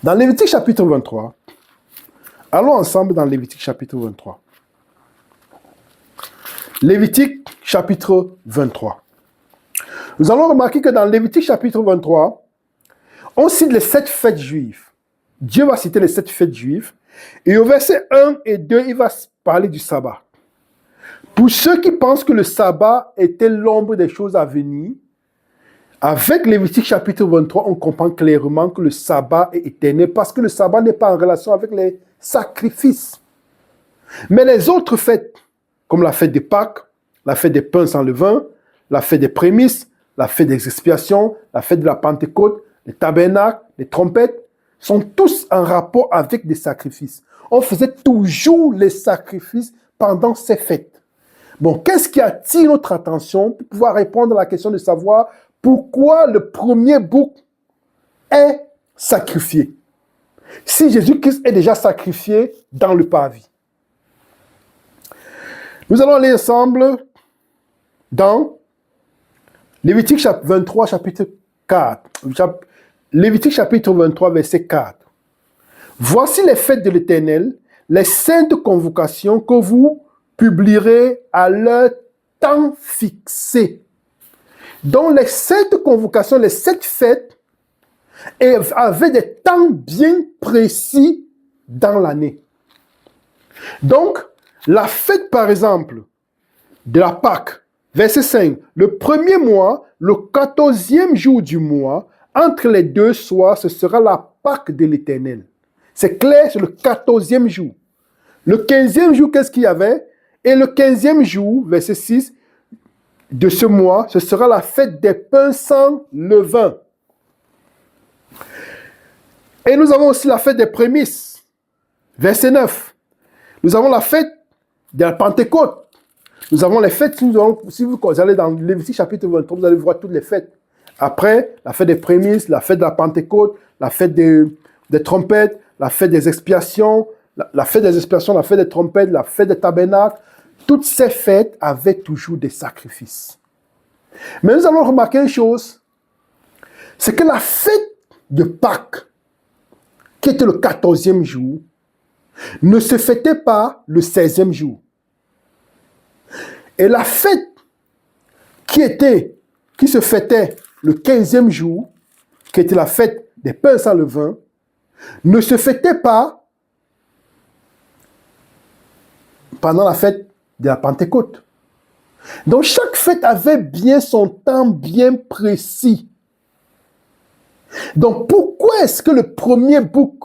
Dans Lévitique chapitre 23, allons ensemble dans Lévitique chapitre 23. Lévitique chapitre 23. Nous allons remarquer que dans Lévitique chapitre 23, on cite les 7 fêtes juives. Dieu va citer les 7 fêtes juives. Et au verset 1 et 2, il va parler du sabbat. Pour ceux qui pensent que le sabbat était l'ombre des choses à venir, avec Lévitique chapitre 23, on comprend clairement que le sabbat est éternel parce que le sabbat n'est pas en relation avec les sacrifices. Mais les autres fêtes, comme la fête des Pâques, la fête des pains sans levain, la fête des prémices, la fête des expiations, la fête de la Pentecôte, les tabernacles, les trompettes, sont tous en rapport avec des sacrifices. On faisait toujours les sacrifices pendant ces fêtes. Bon, qu'est-ce qui attire notre attention pour pouvoir répondre à la question de savoir pourquoi le premier bouc est sacrifié? Si Jésus-Christ est déjà sacrifié dans le parvis. Nous allons aller ensemble dans Lévitique 23, chapitre 4. Lévitique chapitre 23, verset 4. Voici les fêtes de l'Éternel, les saintes convocations que vous publierez à leur temps fixé. Donc les saintes convocations, les 7 fêtes, avaient des temps bien précis dans l'année. Donc, la fête, par exemple, de la Pâque, verset 5, le premier mois, le 14e jour du mois, entre les 2 soirs, ce sera la Pâque de l'Éternel. C'est clair, c'est le 14e jour. Le 15e jour, qu'est-ce qu'il y avait? Et le 15e jour, verset 6, de ce mois, ce sera la fête des pains sans levain. Et nous avons aussi la fête des prémices, verset 9. Nous avons la fête de la Pentecôte. Nous avons les fêtes, si vous allez dans Lévitique chapitre 23, vous allez voir toutes les fêtes. Après, la fête des prémices, la fête de la Pentecôte, la fête des trompettes, la fête des expiations, la fête des expiations, la fête des trompettes, la fête des tabernacles. Toutes ces fêtes avaient toujours des sacrifices. Mais nous allons remarquer une chose, c'est que la fête de Pâques, qui était le 14e jour, ne se fêtait pas le 16e jour. Et la fête qui se fêtait le 15e jour, qui était la fête des pains sans levain, ne se fêtait pas pendant la fête de la Pentecôte. Donc chaque fête avait bien son temps bien précis. Donc pourquoi est-ce que le premier bouc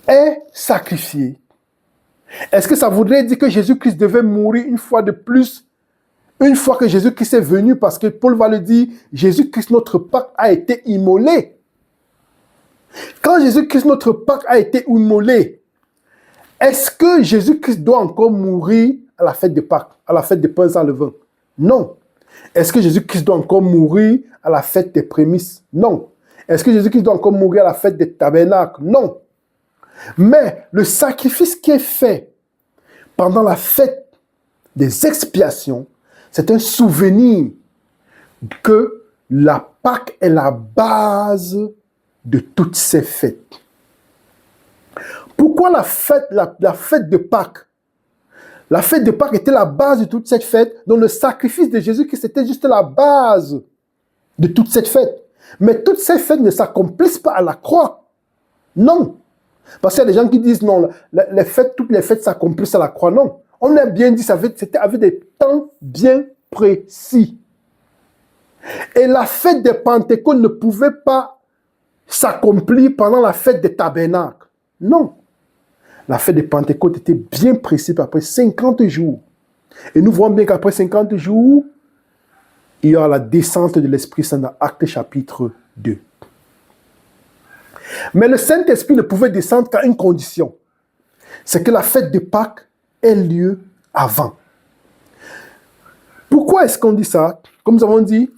est sacrifié? Est-ce que ça voudrait dire que Jésus-Christ devait mourir une fois de plus Une fois que Jésus-Christ est venu, parce que Paul va le dire, Jésus-Christ, notre Pâque, a été immolé. Quand Jésus-Christ, notre Pâque, a été immolé, est-ce que Jésus-Christ doit encore mourir à la fête de Pâques, à la fête des pains sans levain? Non. Est-ce que Jésus-Christ doit encore mourir à la fête des prémices? Non. Est-ce que Jésus-Christ doit encore mourir à la fête des tabernacles? Non. Mais le sacrifice qui est fait pendant la fête des expiations, c'est un souvenir que la Pâque est la base de toutes ces fêtes. Pourquoi la fête de Pâques? La fête de Pâques était la base de toute cette fête, donc le sacrifice de Jésus-Christ était juste la base de toute cette fête. Mais toutes ces fêtes ne s'accomplissent pas à la croix. Non. Parce qu'il y a des gens qui disent non, toutes les fêtes s'accomplissent à la croix. Non. On a bien dit, c'était avec des temps bien précis. Et la fête des Pentecôtes ne pouvait pas s'accomplir pendant la fête des tabernacles. Non. La fête des Pentecôtes était bien précise après 50 jours. Et nous voyons bien qu'après 50 jours, il y aura la descente de l'Esprit Saint dans Actes chapitre 2. Mais le Saint-Esprit ne pouvait descendre qu'à une condition. C'est que la fête de Pâques ait lieu avant. Pourquoi est-ce qu'on dit ça? Comme nous avons dit,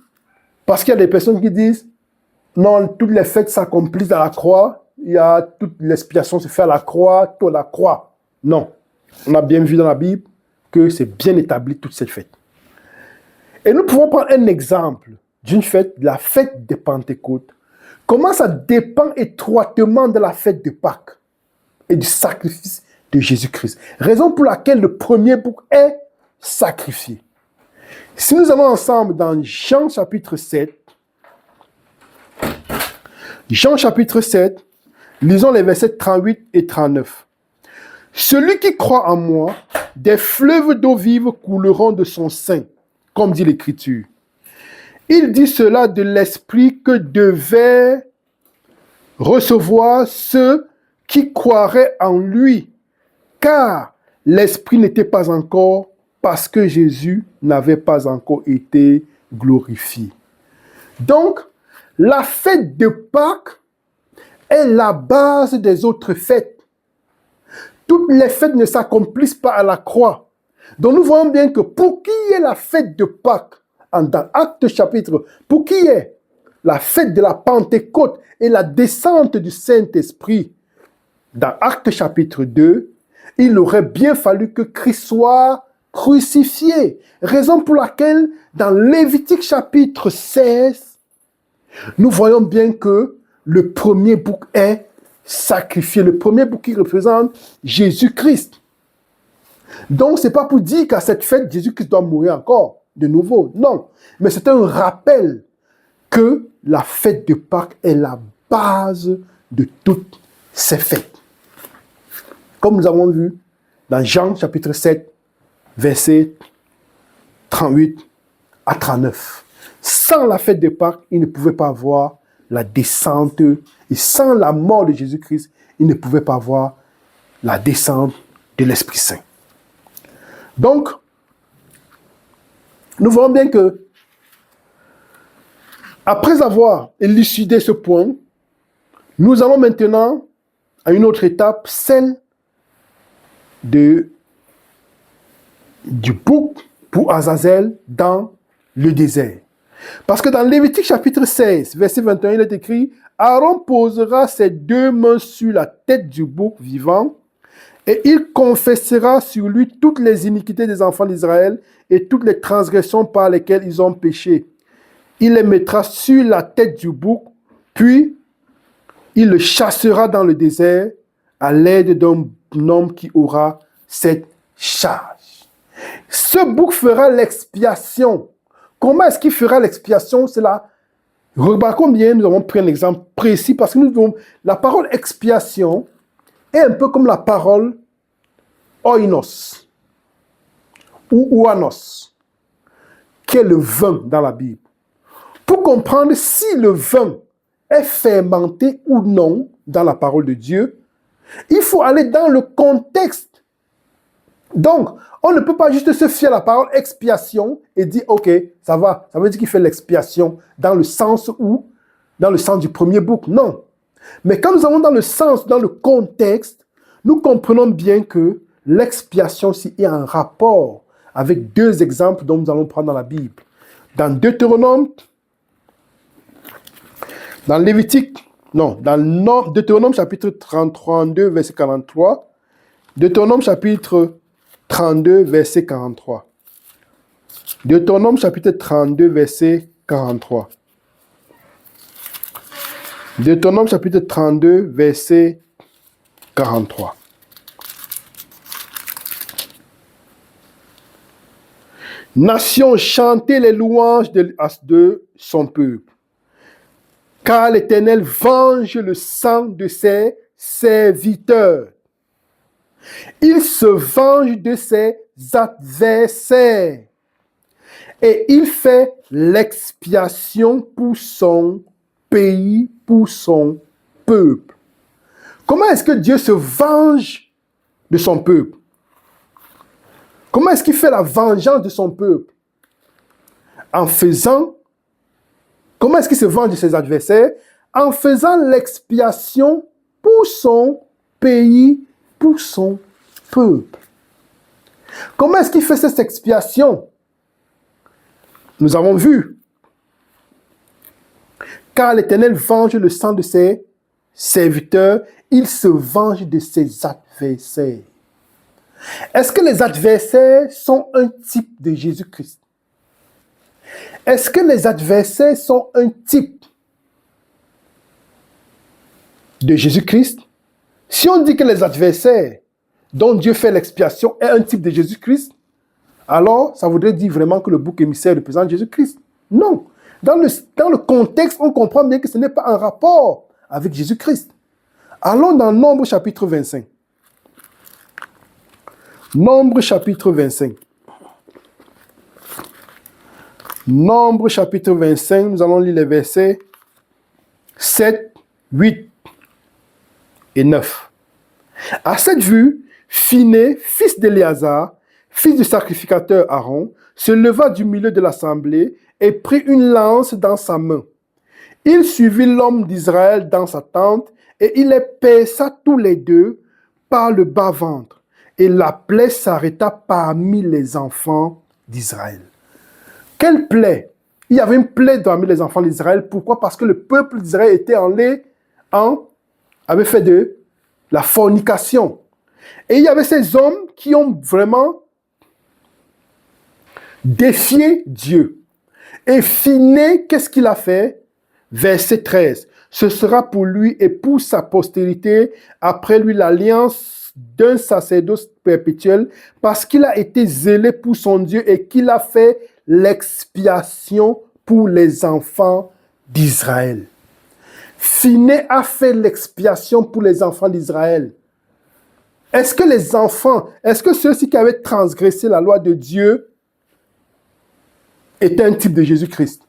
parce qu'il y a des personnes qui disent non, toutes les fêtes s'accomplissent à la croix, toute l'expiation se fait à la croix, tout à la croix. Non. On a bien vu dans la Bible que c'est bien établi toute cette fête. Et nous pouvons prendre un exemple d'une fête, la fête des Pentecôtes. Comment ça dépend étroitement de la fête de Pâques et du sacrifice de Jésus-Christ. Raison pour laquelle le premier bouc est sacrifié. Si nous allons ensemble dans Jean chapitre 7, lisons les versets 38 et 39. Celui qui croit en moi, des fleuves d'eau vive couleront de son sein, comme dit l'Écriture. Il dit cela de l'esprit que devaient recevoir ceux qui croiraient en lui, car l'esprit n'était pas encore, parce que Jésus n'avait pas encore été glorifié. Donc, la fête de Pâques est la base des autres fêtes. Toutes les fêtes ne s'accomplissent pas à la croix. Donc nous voyons bien que pour qui est la fête de Pâques, dans Actes chapitre, pour qui est la fête de la Pentecôte et la descente du Saint-Esprit, dans Actes chapitre 2, il aurait bien fallu que Christ soit crucifié. Raison pour laquelle, dans Lévitique chapitre 16, nous voyons bien que le premier bouc est sacrifié. Le premier bouc qui représente Jésus-Christ. Donc, ce n'est pas pour dire qu'à cette fête, Jésus-Christ doit mourir encore, de nouveau. Non. Mais c'est un rappel que la fête de Pâques est la base de toutes ces fêtes. Comme nous avons vu dans Jean chapitre 7, versets 38 à 39. Sans la fête de Pâques, il ne pouvait pas avoir la descente, et sans la mort de Jésus-Christ, il ne pouvait pas avoir la descente de l'Esprit Saint. Donc, nous voyons bien que, après avoir élucidé ce point, nous allons maintenant à une autre étape, celle du bouc pour Azazel dans le désert. Parce que dans Lévitique chapitre 16, verset 21, il est écrit « Aaron posera ses deux mains sur la tête du bouc vivant et il confessera sur lui toutes les iniquités des enfants d'Israël et toutes les transgressions par lesquelles ils ont péché. Il les mettra sur la tête du bouc, puis il le chassera dans le désert à l'aide d'un homme qui aura cette charge. » Ce bouc fera l'expiation. Comment est-ce qu'il fera l'expiation? C'est là. Remarquons bien, nous avons pris un exemple précis parce que la parole expiation est un peu comme la parole oinos ou ouanos, qui est le vin dans la Bible. Pour comprendre si le vin est fermenté ou non dans la parole de Dieu, il faut aller dans le contexte Donc, on ne peut pas juste se fier à la parole expiation et dire, OK, ça va. Ça veut dire qu'il fait l'expiation dans le sens où, dans le sens du premier bouc. Non. Mais quand nous allons dans le sens, dans le contexte, nous comprenons bien que l'expiation aussi est en rapport avec deux exemples dont nous allons prendre dans la Bible. Dans Deutéronome, dans Lévitique, non, dans Deutéronome chapitre 32, verset 43. Deutéronome chapitre 32, verset 43. Deutéronome chapitre 32, verset 43. Deutéronome chapitre 32, verset 43. Nation, chantez les louanges de son peuple, car l'Éternel venge le sang de ses serviteurs. Il se venge de ses adversaires et il fait l'expiation pour son pays, pour son peuple. Comment est-ce que Dieu se venge de son peuple? Comment est-ce qu'il fait la vengeance de son peuple? En faisant, comment est-ce qu'il se venge de ses adversaires? En faisant l'expiation pour son pays, pour son peuple. Comment est-ce qu'il fait cette expiation? Nous avons vu. Car l'Éternel venge le sang de ses serviteurs, il se venge de ses adversaires. Est-ce que les adversaires sont un type de Jésus-Christ? Est-ce que les adversaires sont un type de Jésus-Christ? Si on dit que les adversaires dont Dieu fait l'expiation est un type de Jésus-Christ, alors ça voudrait dire vraiment que le bouc émissaire représente Jésus-Christ. Non. Dans le contexte, on comprend bien que ce n'est pas en rapport avec Jésus-Christ. Allons dans Nombre chapitre 25. Nombre chapitre 25. Nombre chapitre 25, nous allons lire les versets 7, 8 et 9. À cette vue, Phiné, fils d'Éléazar, fils du sacrificateur Aaron, se leva du milieu de l'assemblée et prit une lance dans sa main. Il suivit l'homme d'Israël dans sa tente et il les perça tous les deux par le bas-ventre. Et la plaie s'arrêta parmi les enfants d'Israël. Quelle plaie? Il y avait une plaie parmi les enfants d'Israël. Pourquoi? Parce que le peuple d'Israël était avait fait de la fornication. Et il y avait ces hommes qui ont vraiment défié Dieu. Et Phiné, qu'est-ce qu'il a fait? Verset 13. Ce sera pour lui et pour sa postérité, après lui l'alliance d'un sacerdoce perpétuel, parce qu'il a été zélé pour son Dieu et qu'il a fait l'expiation pour les enfants d'Israël. Phiné a fait l'expiation pour les enfants d'Israël. Est-ce que ceux-ci qui avaient transgressé la loi de Dieu étaient un type de Jésus-Christ?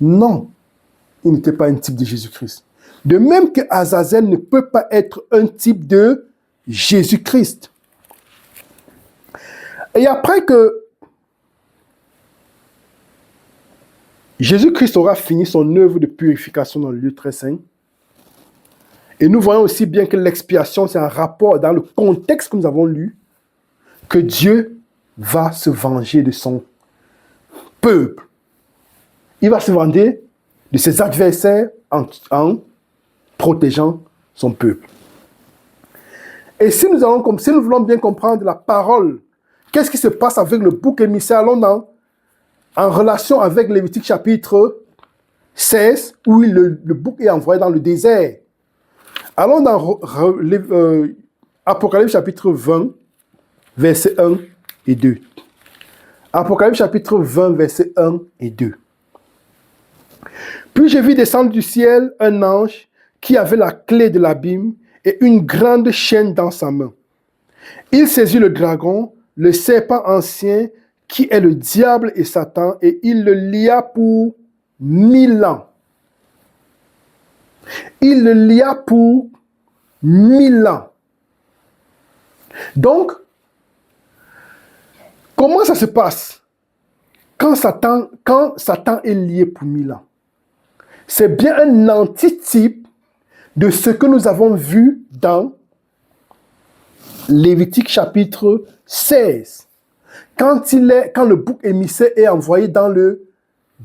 Non, il n'était pas un type de Jésus-Christ. De même que Azazel ne peut pas être un type de Jésus-Christ. Et après que Jésus-Christ aura fini son œuvre de purification dans le lieu très saint, et nous voyons aussi bien que l'expiation, c'est un rapport dans le contexte que nous avons lu, que Dieu va se venger de son peuple. Il va se venger de ses adversaires en protégeant son peuple. Et si nous voulons bien comprendre la parole, qu'est-ce qui se passe avec le bouc émissaire? Allons en relation avec Lévitique chapitre 16, où le bouc est envoyé dans le désert. Allons dans Apocalypse chapitre 20, versets 1 et 2. Apocalypse chapitre 20, versets 1 et 2. Puis je vis descendre du ciel un ange qui avait la clé de l'abîme et une grande chaîne dans sa main. Il saisit le dragon, le serpent ancien, qui est le diable et Satan, et il le lia pour 1000 ans. Il le lia pour 1000 ans. Donc, Comment ça se passe quand Satan est lié pour 1000 ans? C'est bien un antitype de ce que nous avons vu dans Lévitique chapitre 16. Quand le bouc émissaire est envoyé dans le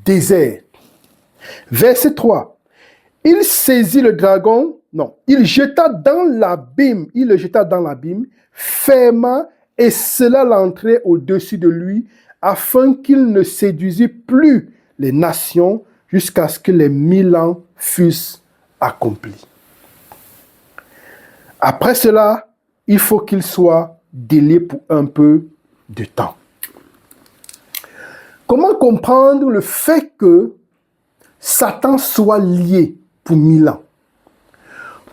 désert. Verset 3. Il saisit le dragon, il le jeta dans l'abîme, ferma et scella l'entrée au-dessus de lui, afin qu'il ne séduisît plus les nations jusqu'à ce que les 1000 ans fussent accomplis. Après cela, il faut qu'il soit délié pour un peu de temps. Comment comprendre le fait que Satan soit lié pour 1000 ans?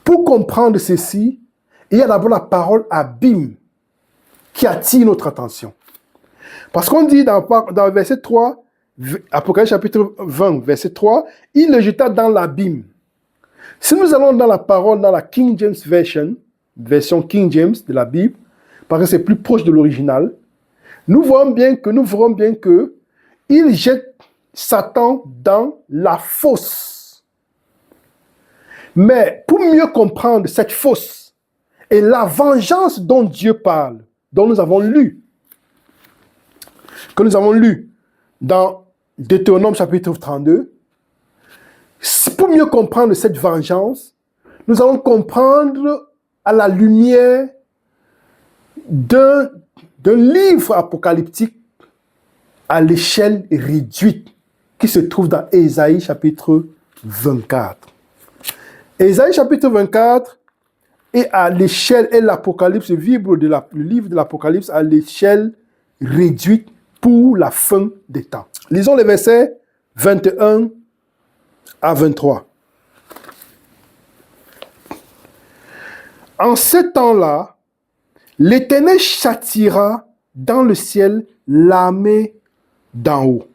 Pour comprendre ceci, il y a d'abord la parole abîme qui attire notre attention. Parce qu'on dit dans verset 3, Apocalypse chapitre 20, verset 3, il le jeta dans l'abîme. Si nous allons dans la parole, dans la King James version King James de la Bible, parce que c'est plus proche de l'original, nous verrons bien que il jette Satan dans la fosse. Mais pour mieux comprendre cette fosse et la vengeance dont Dieu parle, que nous avons lu dans Deutéronome chapitre 32, pour mieux comprendre cette vengeance, nous allons comprendre à la lumière d'un livre apocalyptique à l'échelle réduite qui se trouve dans Ésaïe chapitre 24. Ésaïe chapitre 24 est à l'échelle, et l'Apocalypse, le livre de l'Apocalypse à l'échelle réduite pour la fin des temps. Lisons les versets 21 à 23. En ce temps-là, l'Éternel châtiera dans le ciel l'armée d'en haut,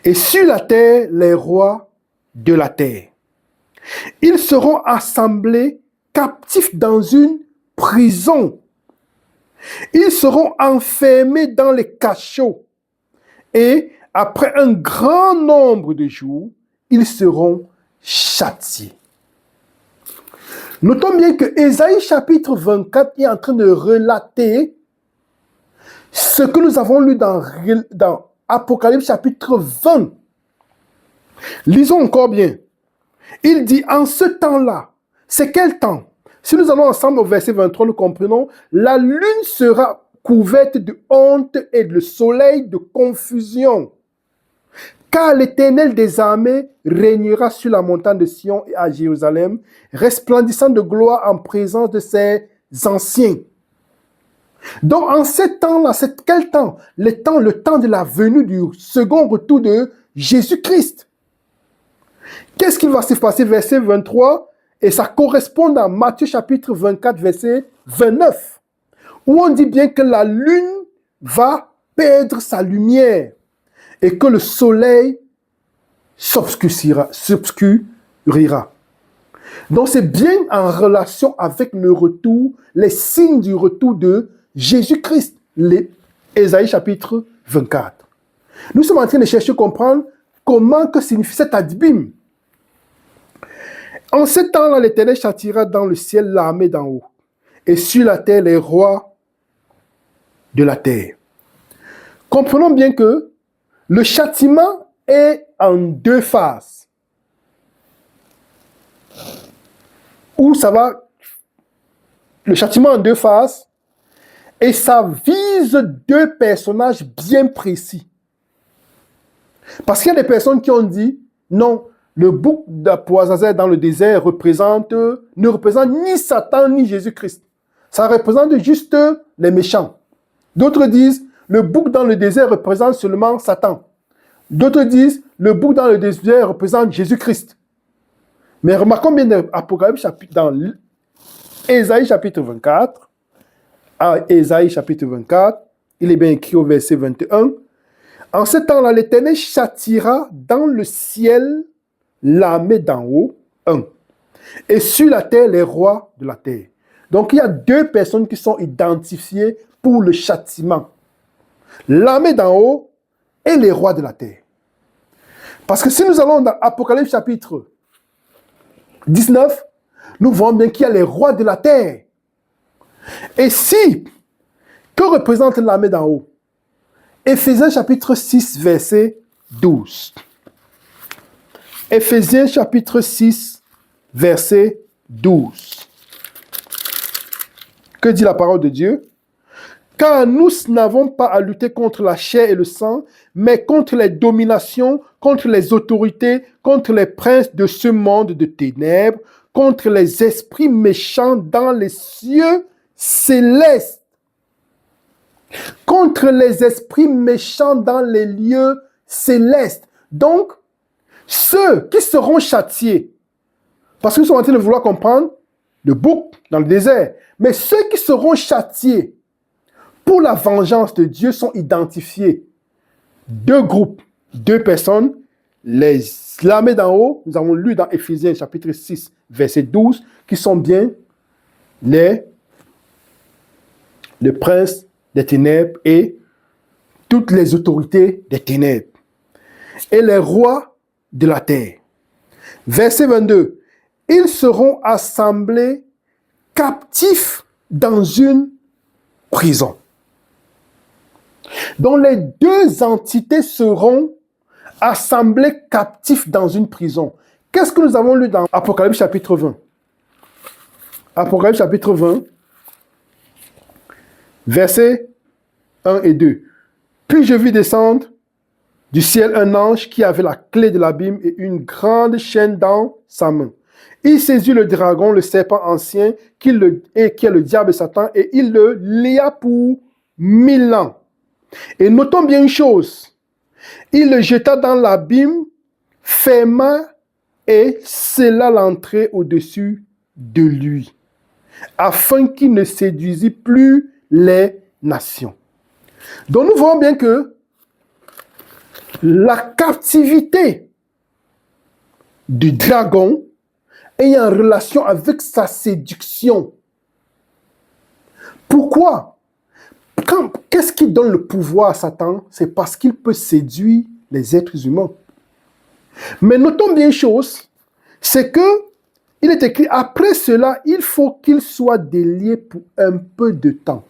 et sur la terre les rois de la terre. Ils seront assemblés captifs dans une prison. Ils seront enfermés dans les cachots. Et après un grand nombre de jours, ils seront châtiés. Notons bien que Ésaïe chapitre 24 est en train de relater ce que nous avons lu dans Apocalypse chapitre 20. Lisons encore bien. Il dit, en ce temps-là, c'est quel temps? Si nous allons ensemble au verset 23, nous comprenons, la lune sera couverte de honte et le soleil de confusion. Car l'Éternel des armées régnera sur la montagne de Sion et à Jérusalem, resplendissant de gloire en présence de ses anciens. Donc en ce temps-là, c'est quel temps? Le temps de la venue du second retour de Jésus-Christ. Qu'est-ce qui va se passer? Verset 23, et ça correspond à Matthieu chapitre 24, verset 29, où on dit bien que la lune va perdre sa lumière et que le soleil s'obscurcira. Donc c'est bien en relation avec le retour, les signes du retour de Jésus-Christ, Ésaïe chapitre 24. Nous sommes en train de chercher à comprendre comment que signifie cet abîme. En ce temps-là, l'Éternel châtiera dans le ciel l'armée d'en haut, et sur la terre les rois de la terre. Comprenons bien que le châtiment est en deux phases. Où ça va, le châtiment en deux phases, et ça vise deux personnages bien précis. Parce qu'il y a des personnes qui ont dit, non, le bouc d'Apoazazel dans le désert ne représente ni Satan ni Jésus-Christ. Ça représente juste les méchants. D'autres disent, le bouc dans le désert représente seulement Satan. D'autres disent, le bouc dans le désert représente Jésus-Christ. Mais remarquons bien dans Ésaïe chapitre 24, Ésaïe chapitre 24, il est bien écrit au verset 21, en ce temps-là, l'Éternel châtiera dans le ciel l'armée d'en haut, et sur la terre les rois de la terre. Donc il y a deux personnes qui sont identifiées pour le châtiment. l'armée d'en haut et les rois de la terre. Parce que si nous allons dans Apocalypse chapitre 19, nous voyons bien qu'il y a les rois de la terre. Et si, que représente l'armée d'en haut? Éphésiens chapitre 6, verset 12. Éphésiens chapitre 6, verset 12. Que dit la parole de Dieu? Car nous n'avons pas à lutter contre la chair et le sang, mais contre les dominations, contre les autorités, contre les princes de ce monde de ténèbres, contre les esprits méchants dans les cieux célestes. Contre les esprits méchants dans les lieux célestes. Donc, ceux qui seront châtiés, parce qu'ils sont en train de vouloir comprendre le bouc dans le désert, mais ceux qui seront châtiés pour la vengeance de Dieu sont identifiés. Deux groupes, deux personnes, l'armée d'en haut, nous avons lu dans Éphésiens chapitre 6, verset 12, qui sont bien le prince des ténèbres et toutes les autorités des ténèbres et les rois de la terre. Verset 22. Ils seront assemblés captifs dans une prison. Donc les deux entités seront assemblées captifs dans une prison. Qu'est-ce que nous avons lu dans Apocalypse chapitre 20? Apocalypse chapitre 20, versets 1 et 2. Puis je vis descendre du ciel un ange qui avait la clé de l'abîme et une grande chaîne dans sa main. Il saisit le dragon, le serpent ancien, qui est le diable et Satan, et il le lia pour 1000 ans. Et notons bien une chose, il le jeta dans l'abîme, ferma et scella l'entrée au-dessus de lui, afin qu'il ne séduisît plus les nations. Donc nous voyons bien que la captivité du dragon est en relation avec sa séduction. Pourquoi? Qu'est-ce qui donne le pouvoir à Satan? C'est parce qu'il peut séduire les êtres humains. Mais notons bien une chose, c'est que il est écrit, après cela, il faut qu'il soit délié pour un peu de temps.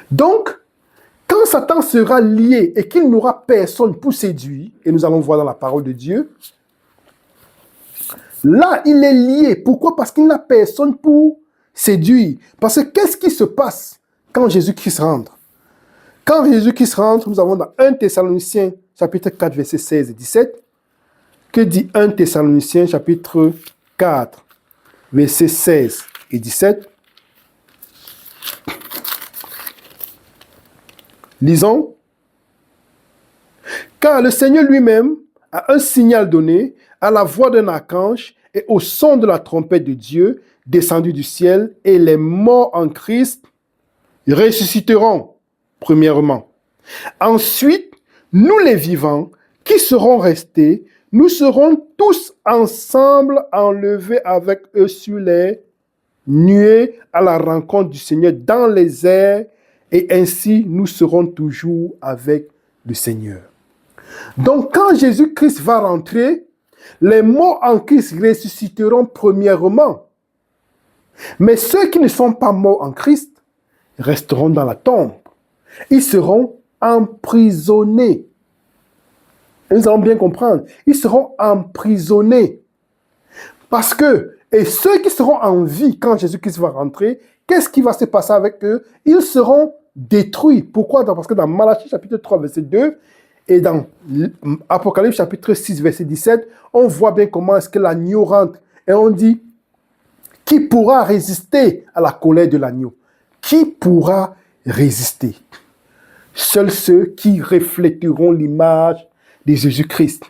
Donc, quand Satan sera lié et qu'il n'aura personne pour séduire, et nous allons voir dans la parole de Dieu, là, il est lié. Pourquoi? Parce qu'il n'a personne pour séduire. Parce que qu'est-ce qui se passe quand Jésus-Christ rentre? Quand Jésus-Christ rentre, nous avons dans 1 Thessaloniciens, chapitre 4, versets 16 et 17, que dit 1 Thessaloniciens, chapitre 4, versets 16 et 17. Lisons. Car le Seigneur lui-même a un signal donné à la voix d'un archange et au son de la trompette de Dieu descendu du ciel, et les morts en Christ ressusciteront, premièrement. Ensuite, nous les vivants qui serons restés, nous serons tous ensemble enlevés avec eux sur les nuées à la rencontre du Seigneur dans les airs, et ainsi nous serons toujours avec le Seigneur. Donc quand Jésus-Christ va rentrer, les morts en Christ ressusciteront premièrement. Mais ceux qui ne sont pas morts en Christ resteront dans la tombe. Ils seront emprisonnés. Et nous allons bien comprendre. Ils seront emprisonnés. Parce que, et ceux qui seront en vie quand Jésus-Christ va rentrer, qu'est-ce qui va se passer avec eux? Ils seront détruits. Pourquoi? Parce que dans Malachie chapitre 3, verset 2, et dans Apocalypse chapitre 6, verset 17, on voit bien comment est-ce que l'agneau rentre. Et on dit, qui pourra résister à la colère de l'agneau? Qui pourra résister? Seuls ceux qui reflèteront l'image de Jésus-Christ.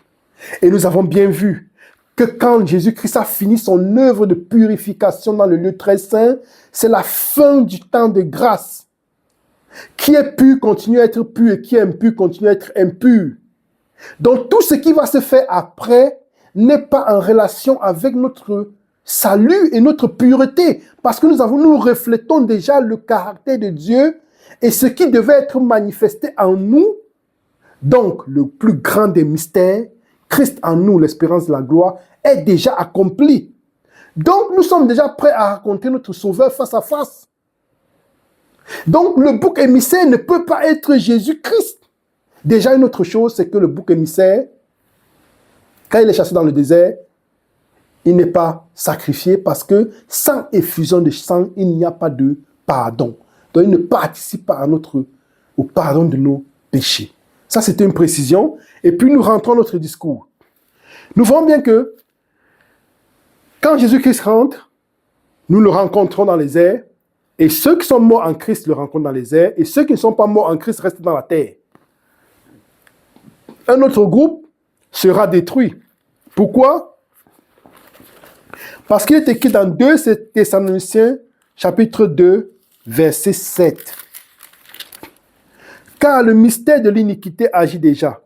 Et nous avons bien vu que quand Jésus-Christ a fini son œuvre de purification dans le lieu très saint, c'est la fin du temps de grâce. Qui est pur continue à être pur et qui est impur continue à être impur. Donc tout ce qui va se faire après n'est pas en relation avec notre salut et notre pureté, parce que nous reflétons déjà le caractère de Dieu Et ce qui devait être manifesté en nous, donc le plus grand des mystères, Christ en nous, l'espérance de la gloire, est déjà accompli. Donc nous sommes déjà prêts à raconter notre Sauveur face à face. Donc le bouc émissaire ne peut pas être Jésus-Christ. Déjà une autre chose, c'est que le bouc émissaire, quand il est chassé dans le désert, il n'est pas sacrifié parce que sans effusion de sang, il n'y a pas de pardon. Donc il ne participe pas au pardon de nos péchés. Ça, c'était une précision. Et puis nous rentrons dans notre discours. Nous voyons bien que quand Jésus-Christ rentre, nous le rencontrons dans les airs. Et ceux qui sont morts en Christ le rencontrent dans les airs. Et ceux qui ne sont pas morts en Christ restent dans la terre. Un autre groupe sera détruit. Pourquoi? Parce qu'il est écrit dans 2 Thessaloniciens, chapitre 2, verset 7. Car le mystère de l'iniquité agit déjà.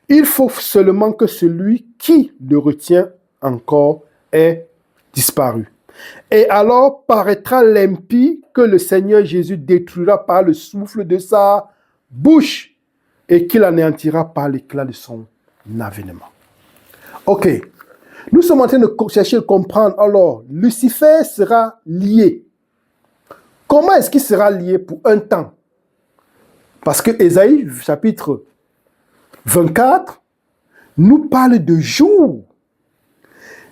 Il faut seulement que celui qui le retient encore ait disparu. Et alors paraîtra l'impie que le Seigneur Jésus détruira par le souffle de sa bouche et qu'il anéantira par l'éclat de son avènement. Ok. Nous sommes en train de chercher à comprendre. Alors, Lucifer sera lié. Comment est-ce qu'il sera lié pour un temps? Parce que Ésaïe, chapitre 24, nous parle de jour.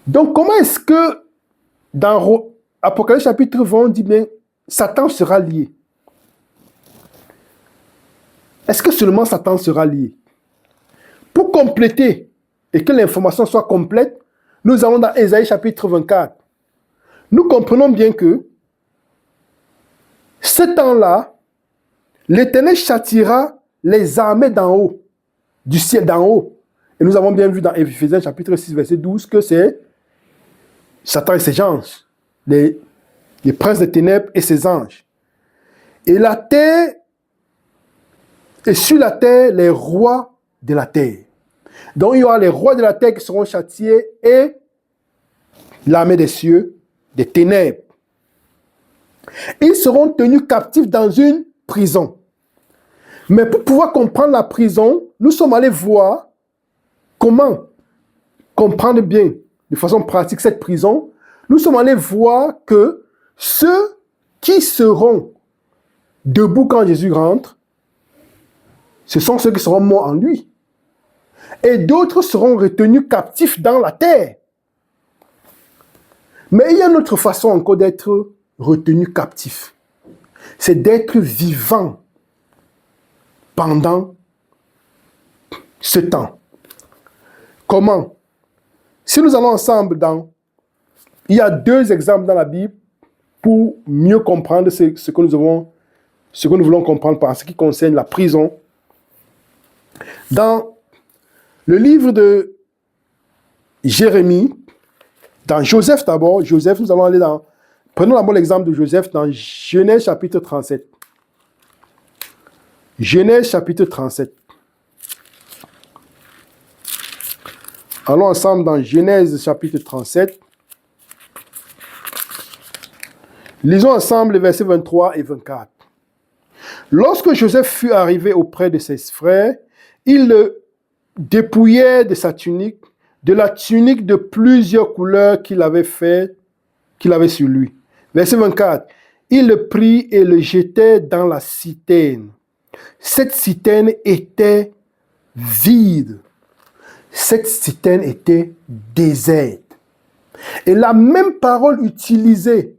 Donc, comment est-ce que dans Apocalypse chapitre 20, on dit bien, Satan sera lié? Est-ce que seulement Satan sera lié? Pour compléter et que l'information soit complète, nous allons dans Ésaïe chapitre 24. Nous comprenons bien que ce temps-là, l'Éternel châtiera les armées d'en haut, du ciel d'en haut. Et nous avons bien vu dans Éphésiens chapitre 6, verset 12, que c'est Satan et ses anges, les princes des ténèbres et ses anges. Et la terre, et sur la terre, les rois de la terre. Donc il y aura les rois de la terre qui seront châtiés et l'armée des cieux, des ténèbres. Ils seront tenus captifs dans une prison. Mais pour pouvoir comprendre la prison, nous sommes allés voir comment comprendre bien, de façon pratique, cette prison. Nous sommes allés voir que ceux qui seront debout quand Jésus rentre, ce sont ceux qui seront morts en lui. Et d'autres seront retenus captifs dans la terre. Mais il y a une autre façon encore d'être retenu captif. C'est d'être vivant pendant ce temps. Comment? Si nous allons ensemble il y a 2 exemples dans la Bible pour mieux comprendre ce que nous voulons comprendre en ce qui concerne la prison. Dans le livre de Jérémie, dans Joseph d'abord, nous allons aller prenons d'abord l'exemple de Joseph dans Genèse chapitre 37. Genèse chapitre 37. Allons ensemble dans Genèse chapitre 37. Lisons ensemble les versets 23 et 24. Lorsque Joseph fut arrivé auprès de ses frères, il le dépouillait de sa tunique, de la tunique de plusieurs couleurs qu'il avait sur lui. Verset 24. Il le prit et le jetait dans la citerne. Cette citerne était vide. Cette citerne était déserte. Et la même parole utilisée,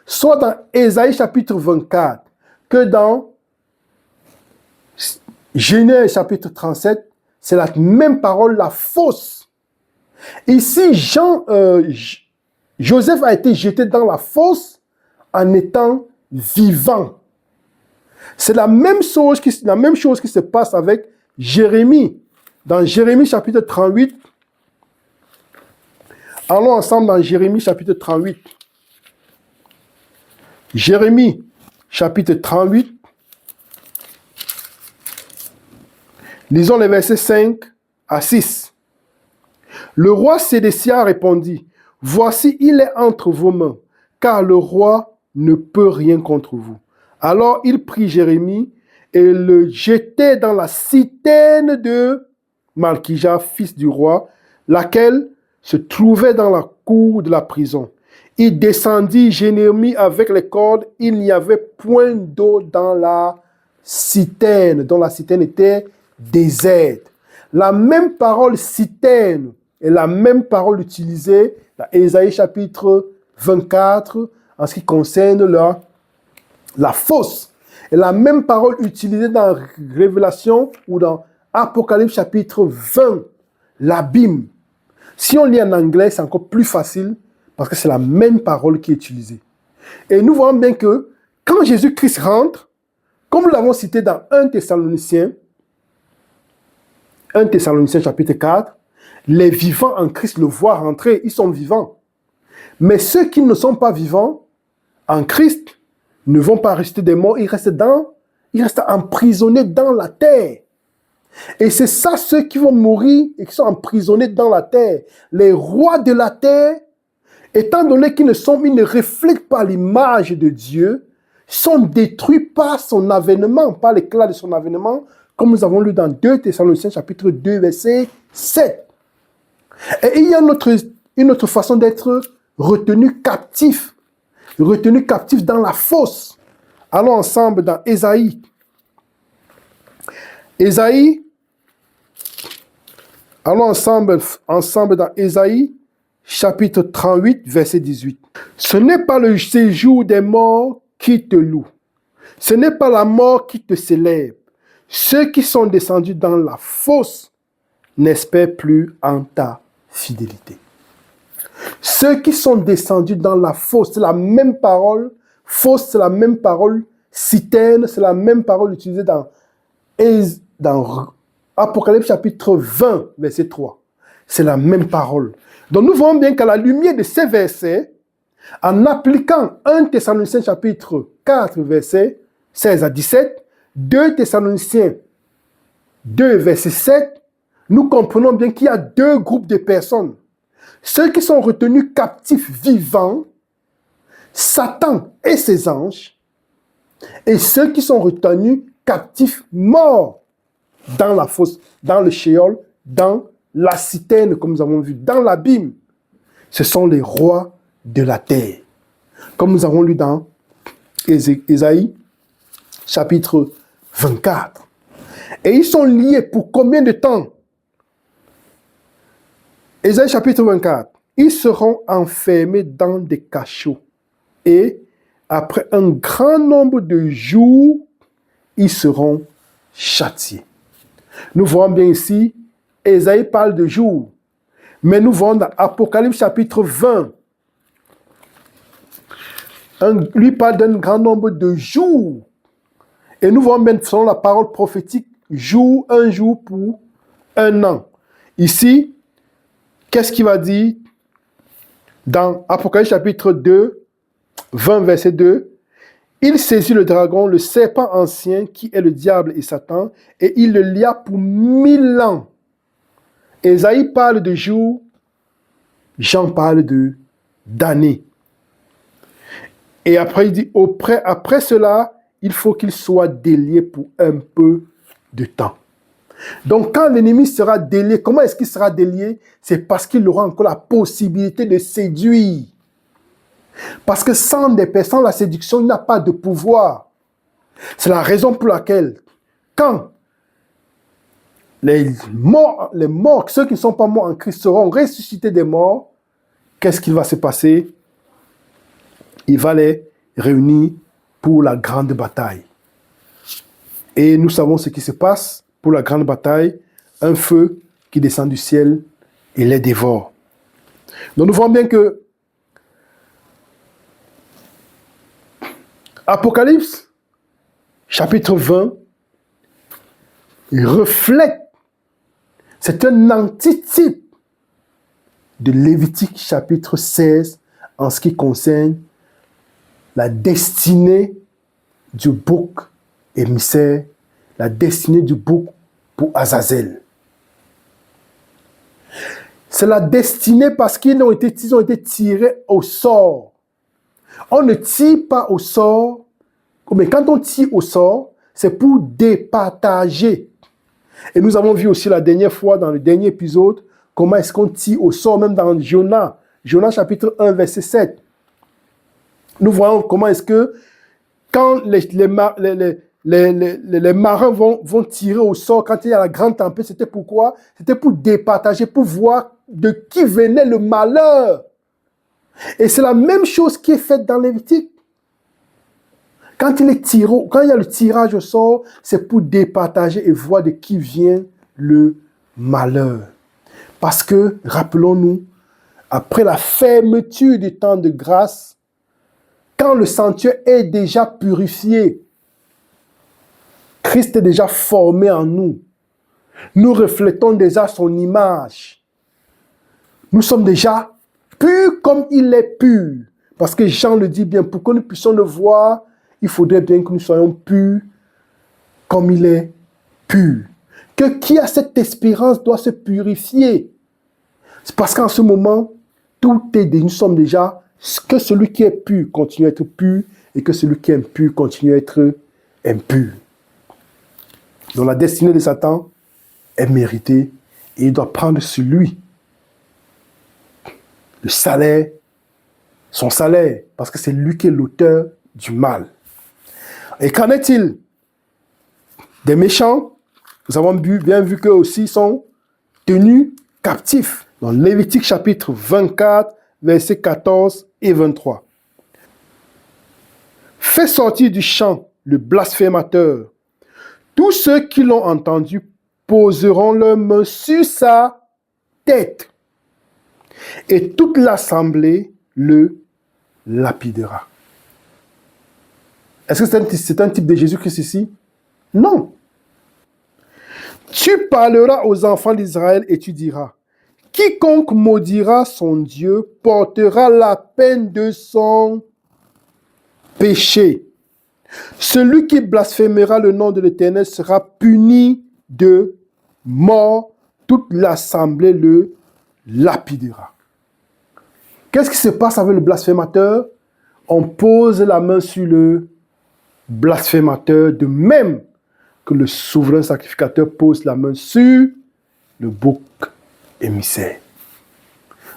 soit dans Ésaïe chapitre 24, que dans Genèse chapitre 37, c'est la même parole, la fosse. Ici, Joseph a été jeté dans la fosse en étant vivant. C'est la même chose qui se passe avec Jérémie. Dans Jérémie chapitre 38, allons ensemble dans Jérémie chapitre 38. Jérémie chapitre 38. Lisons les versets 5 à 6. Le roi Sédécia répondit, « Voici, il est entre vos mains, car le roi ne peut rien contre vous. » Alors il prit Jérémie et le jetait dans la citerne de Malkija, fils du roi, laquelle se trouvait dans la cour de la prison. Il descendit Jérémie avec les cordes. Il n'y avait point d'eau dans la citerne, dont la citerne était déserte. La même parole citerne est la même parole utilisée dans Ésaïe chapitre 24 en ce qui concerne la fosse. Et la même parole utilisée dans Révélation ou dans Apocalypse chapitre 20, l'abîme. Si on lit en anglais, c'est encore plus facile parce que c'est la même parole qui est utilisée. Et nous voyons bien que quand Jésus-Christ rentre, comme nous l'avons cité dans 1 Thessaloniciens chapitre 4, les vivants en Christ le voient rentrer, ils sont vivants. Mais ceux qui ne sont pas vivants en Christ ne vont pas rester des morts, ils restent emprisonnés dans la terre. Et c'est ça ceux qui vont mourir et qui sont emprisonnés dans la terre. Les rois de la terre, étant donné qu'ils ne reflètent pas l'image de Dieu, sont détruits par son avènement, par l'éclat de son avènement, comme nous avons lu dans 2 Thessaloniciens chapitre 2, verset 7. Et il y a une autre façon d'être retenu captif dans la fosse. Allons ensemble dans Ésaïe. Allons ensemble dans Ésaïe, chapitre 38, verset 18. Ce n'est pas le séjour des morts qui te loue. Ce n'est pas la mort qui te célèbre. Ceux qui sont descendus dans la fosse n'espèrent plus en ta fidélité. Ceux qui sont descendus dans la fosse, c'est la même parole. Fosse, c'est la même parole. Citerne, c'est la même parole utilisée dans Apocalypse chapitre 20, verset 3. C'est la même parole. Donc nous voyons bien qu'à la lumière de ces versets, en appliquant 1 Thessaloniciens chapitre 4, verset 16 à 17, 2 Thessaloniciens 2, verset 7, nous comprenons bien qu'il y a deux groupes de personnes. Ceux qui sont retenus captifs vivants, Satan et ses anges, et ceux qui sont retenus captifs morts dans la fosse, dans le shéol, dans la citerne, comme nous avons vu, dans l'abîme. Ce sont les rois de la terre. Comme nous avons lu dans Ésaïe, chapitre 24. Et ils sont liés pour combien de temps? Ésaïe, chapitre 24. Ils seront enfermés dans des cachots. Et après un grand nombre de jours, ils seront châtiés. Nous voyons bien ici, Ésaïe parle de jours. Mais nous voyons dans Apocalypse chapitre 20, lui parle d'un grand nombre de jours. Et nous voyons bien, selon la parole prophétique, un jour pour un an. Ici, qu'est-ce qu'il va dire dans Apocalypse chapitre 2, 20, verset 2? Il saisit le dragon, le serpent ancien, qui est le diable et Satan, et il le lia pour 1000 ans. Ésaïe parle de jours, Jean parle d'années. Et après, il dit, après cela, il faut qu'il soit délié pour un peu de temps. Donc, quand l'ennemi sera délié, comment est-ce qu'il sera délié? C'est parce qu'il aura encore la possibilité de séduire. Parce que sans la séduction, il n'a pas de pouvoir. C'est la raison pour laquelle, quand les morts, ceux qui ne sont pas morts en Christ seront ressuscités des morts, qu'est-ce qui va se passer? Il va les réunir pour la grande bataille. Et nous savons ce qui se passe pour la grande bataille, un feu qui descend du ciel et les dévore. Donc nous voyons bien que Apocalypse, chapitre 20, reflète, c'est un antitype de Lévitique, chapitre 16, en ce qui concerne la destinée du bouc émissaire, la destinée du bouc pour Azazel. C'est la destinée parce qu'ils ont été tirés au sort. On ne tire pas au sort Mais quand on tire au sort, c'est pour départager. Et nous avons vu aussi la dernière fois, dans le dernier épisode, comment est-ce qu'on tire au sort, même dans Jonas. Jonas chapitre 1, verset 7. Nous voyons comment est-ce que quand les marins vont tirer au sort, quand il y a la grande tempête, c'était pourquoi? C'était pour départager, pour voir de qui venait le malheur. Et c'est la même chose qui est faite dans Lévitique. Quand il y a le tirage au sort, c'est pour départager et voir de qui vient le malheur. Parce que, rappelons-nous, après la fermeture du temps de grâce, quand le sanctuaire est déjà purifié, Christ est déjà formé en nous. Nous reflétons déjà son image. Nous sommes déjà purs comme il est pur. Parce que Jean le dit bien, pour que nous puissions le voir, il faudrait bien que nous soyons purs comme il est pur. Que qui a cette espérance doit se purifier. C'est parce qu'en ce moment, nous sommes déjà, que celui qui est pur continue à être pur et que celui qui est impur continue à être impur. Donc la destinée de Satan est méritée et il doit prendre sur lui le salaire, son salaire, parce que c'est lui qui est l'auteur du mal. Et qu'en est-il des méchants? Nous avons bien vu qu'eux aussi sont tenus captifs. Dans Lévitique chapitre 24, versets 14 et 23. Fais sortir du champ le blasphémateur. Tous ceux qui l'ont entendu poseront leurs mains sur sa tête. Et toute l'assemblée le lapidera. Est-ce que c'est un type de Jésus-Christ ici? Non. Tu parleras aux enfants d'Israël et tu diras, quiconque maudira son Dieu portera la peine de son péché. Celui qui blasphémera le nom de l'Éternel sera puni de mort. Toute l'assemblée le lapidera. Qu'est-ce qui se passe avec le blasphémateur? On pose la main sur le blasphémateur, de même que le souverain sacrificateur pose la main sur le bouc émissaire.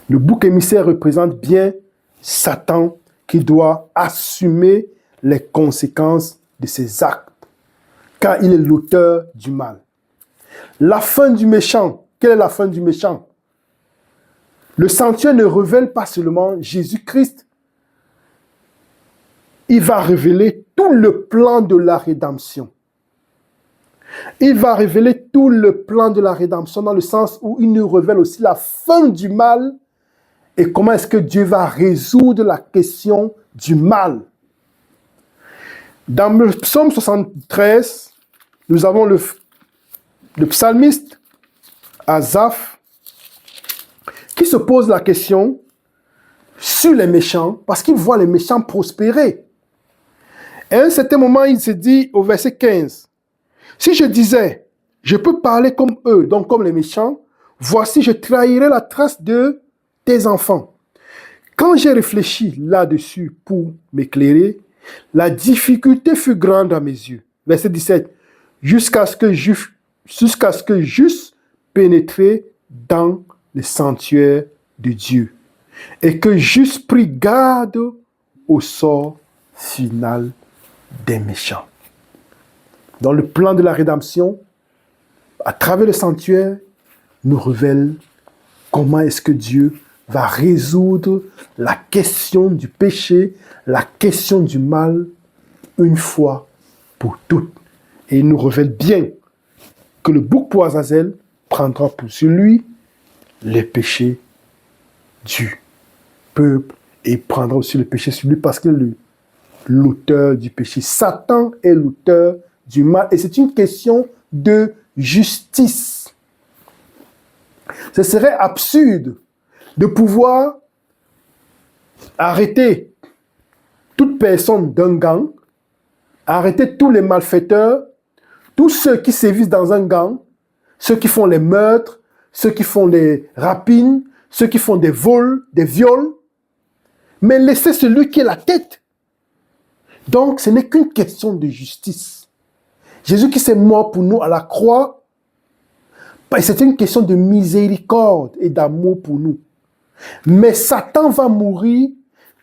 Le bouc émissaire représente bien Satan qui doit assumer les conséquences de ses actes, car il est l'auteur du mal. La fin du méchant, quelle est la fin du méchant? Le sanctuaire ne révèle pas seulement Jésus-Christ, il va révéler tout le plan de la rédemption. Il va révéler tout le plan de la rédemption dans le sens où il nous révèle aussi la fin du mal et comment est-ce que Dieu va résoudre la question du mal. Dans le psaume 73, nous avons le psalmiste Asaph qui se pose la question sur les méchants parce qu'il voit les méchants prospérer. Et à un certain moment, il se dit au verset 15, « Si je disais, je peux parler comme eux, donc comme les méchants, voici, je trahirais la trace de tes enfants. Quand j'ai réfléchi là-dessus pour m'éclairer, la difficulté fut grande à mes yeux. » Verset 17, « Jusqu'à ce que j'eusse pénétré dans le sanctuaire de Dieu et que j'eusse pris garde au sort final des méchants. » Dans le plan de la rédemption, à travers le sanctuaire, nous révèle comment est-ce que Dieu va résoudre la question du péché, la question du mal, une fois pour toutes. Et il nous révèle bien que le bouc pour Azazel prendra pour sur lui les péchés du peuple et prendra aussi le péché sur lui parce qu'il est l'auteur du péché. Satan est l'auteur du mal et c'est une question de justice. Ce serait absurde de pouvoir arrêter toute personne d'un gang, arrêter tous les malfaiteurs, tous ceux qui sévissent dans un gang, ceux qui font les meurtres, ceux qui font les rapines, ceux qui font des vols, des viols, mais laisser celui qui est la tête, Donc, ce n'est qu'une question de justice. Jésus qui s'est mort pour nous à la croix, c'est une question de miséricorde et d'amour pour nous. Mais Satan va mourir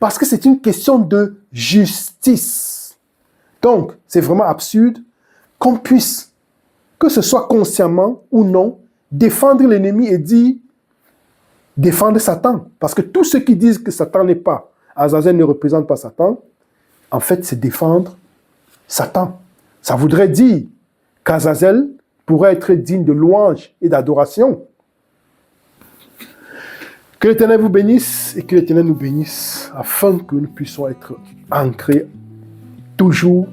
parce que c'est une question de justice. Donc, c'est vraiment absurde qu'on puisse, que ce soit consciemment ou non, défendre l'ennemi et dire défendre Satan. Parce que tous ceux qui disent que Satan n'est pas, Azazel ne représente pas Satan, en fait, c'est défendre Satan. Ça voudrait dire qu'Azazel pourrait être digne de louange et d'adoration. Que l'Éternel vous bénisse et que l'Éternel nous bénisse afin que nous puissions être ancrés toujours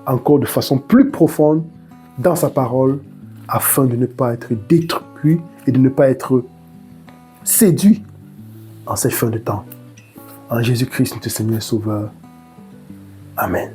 encore de façon plus profonde dans sa parole afin de ne pas être détruits et de ne pas être séduits en cette fin de temps. En Jésus-Christ, notre Seigneur et Sauveur. Amen.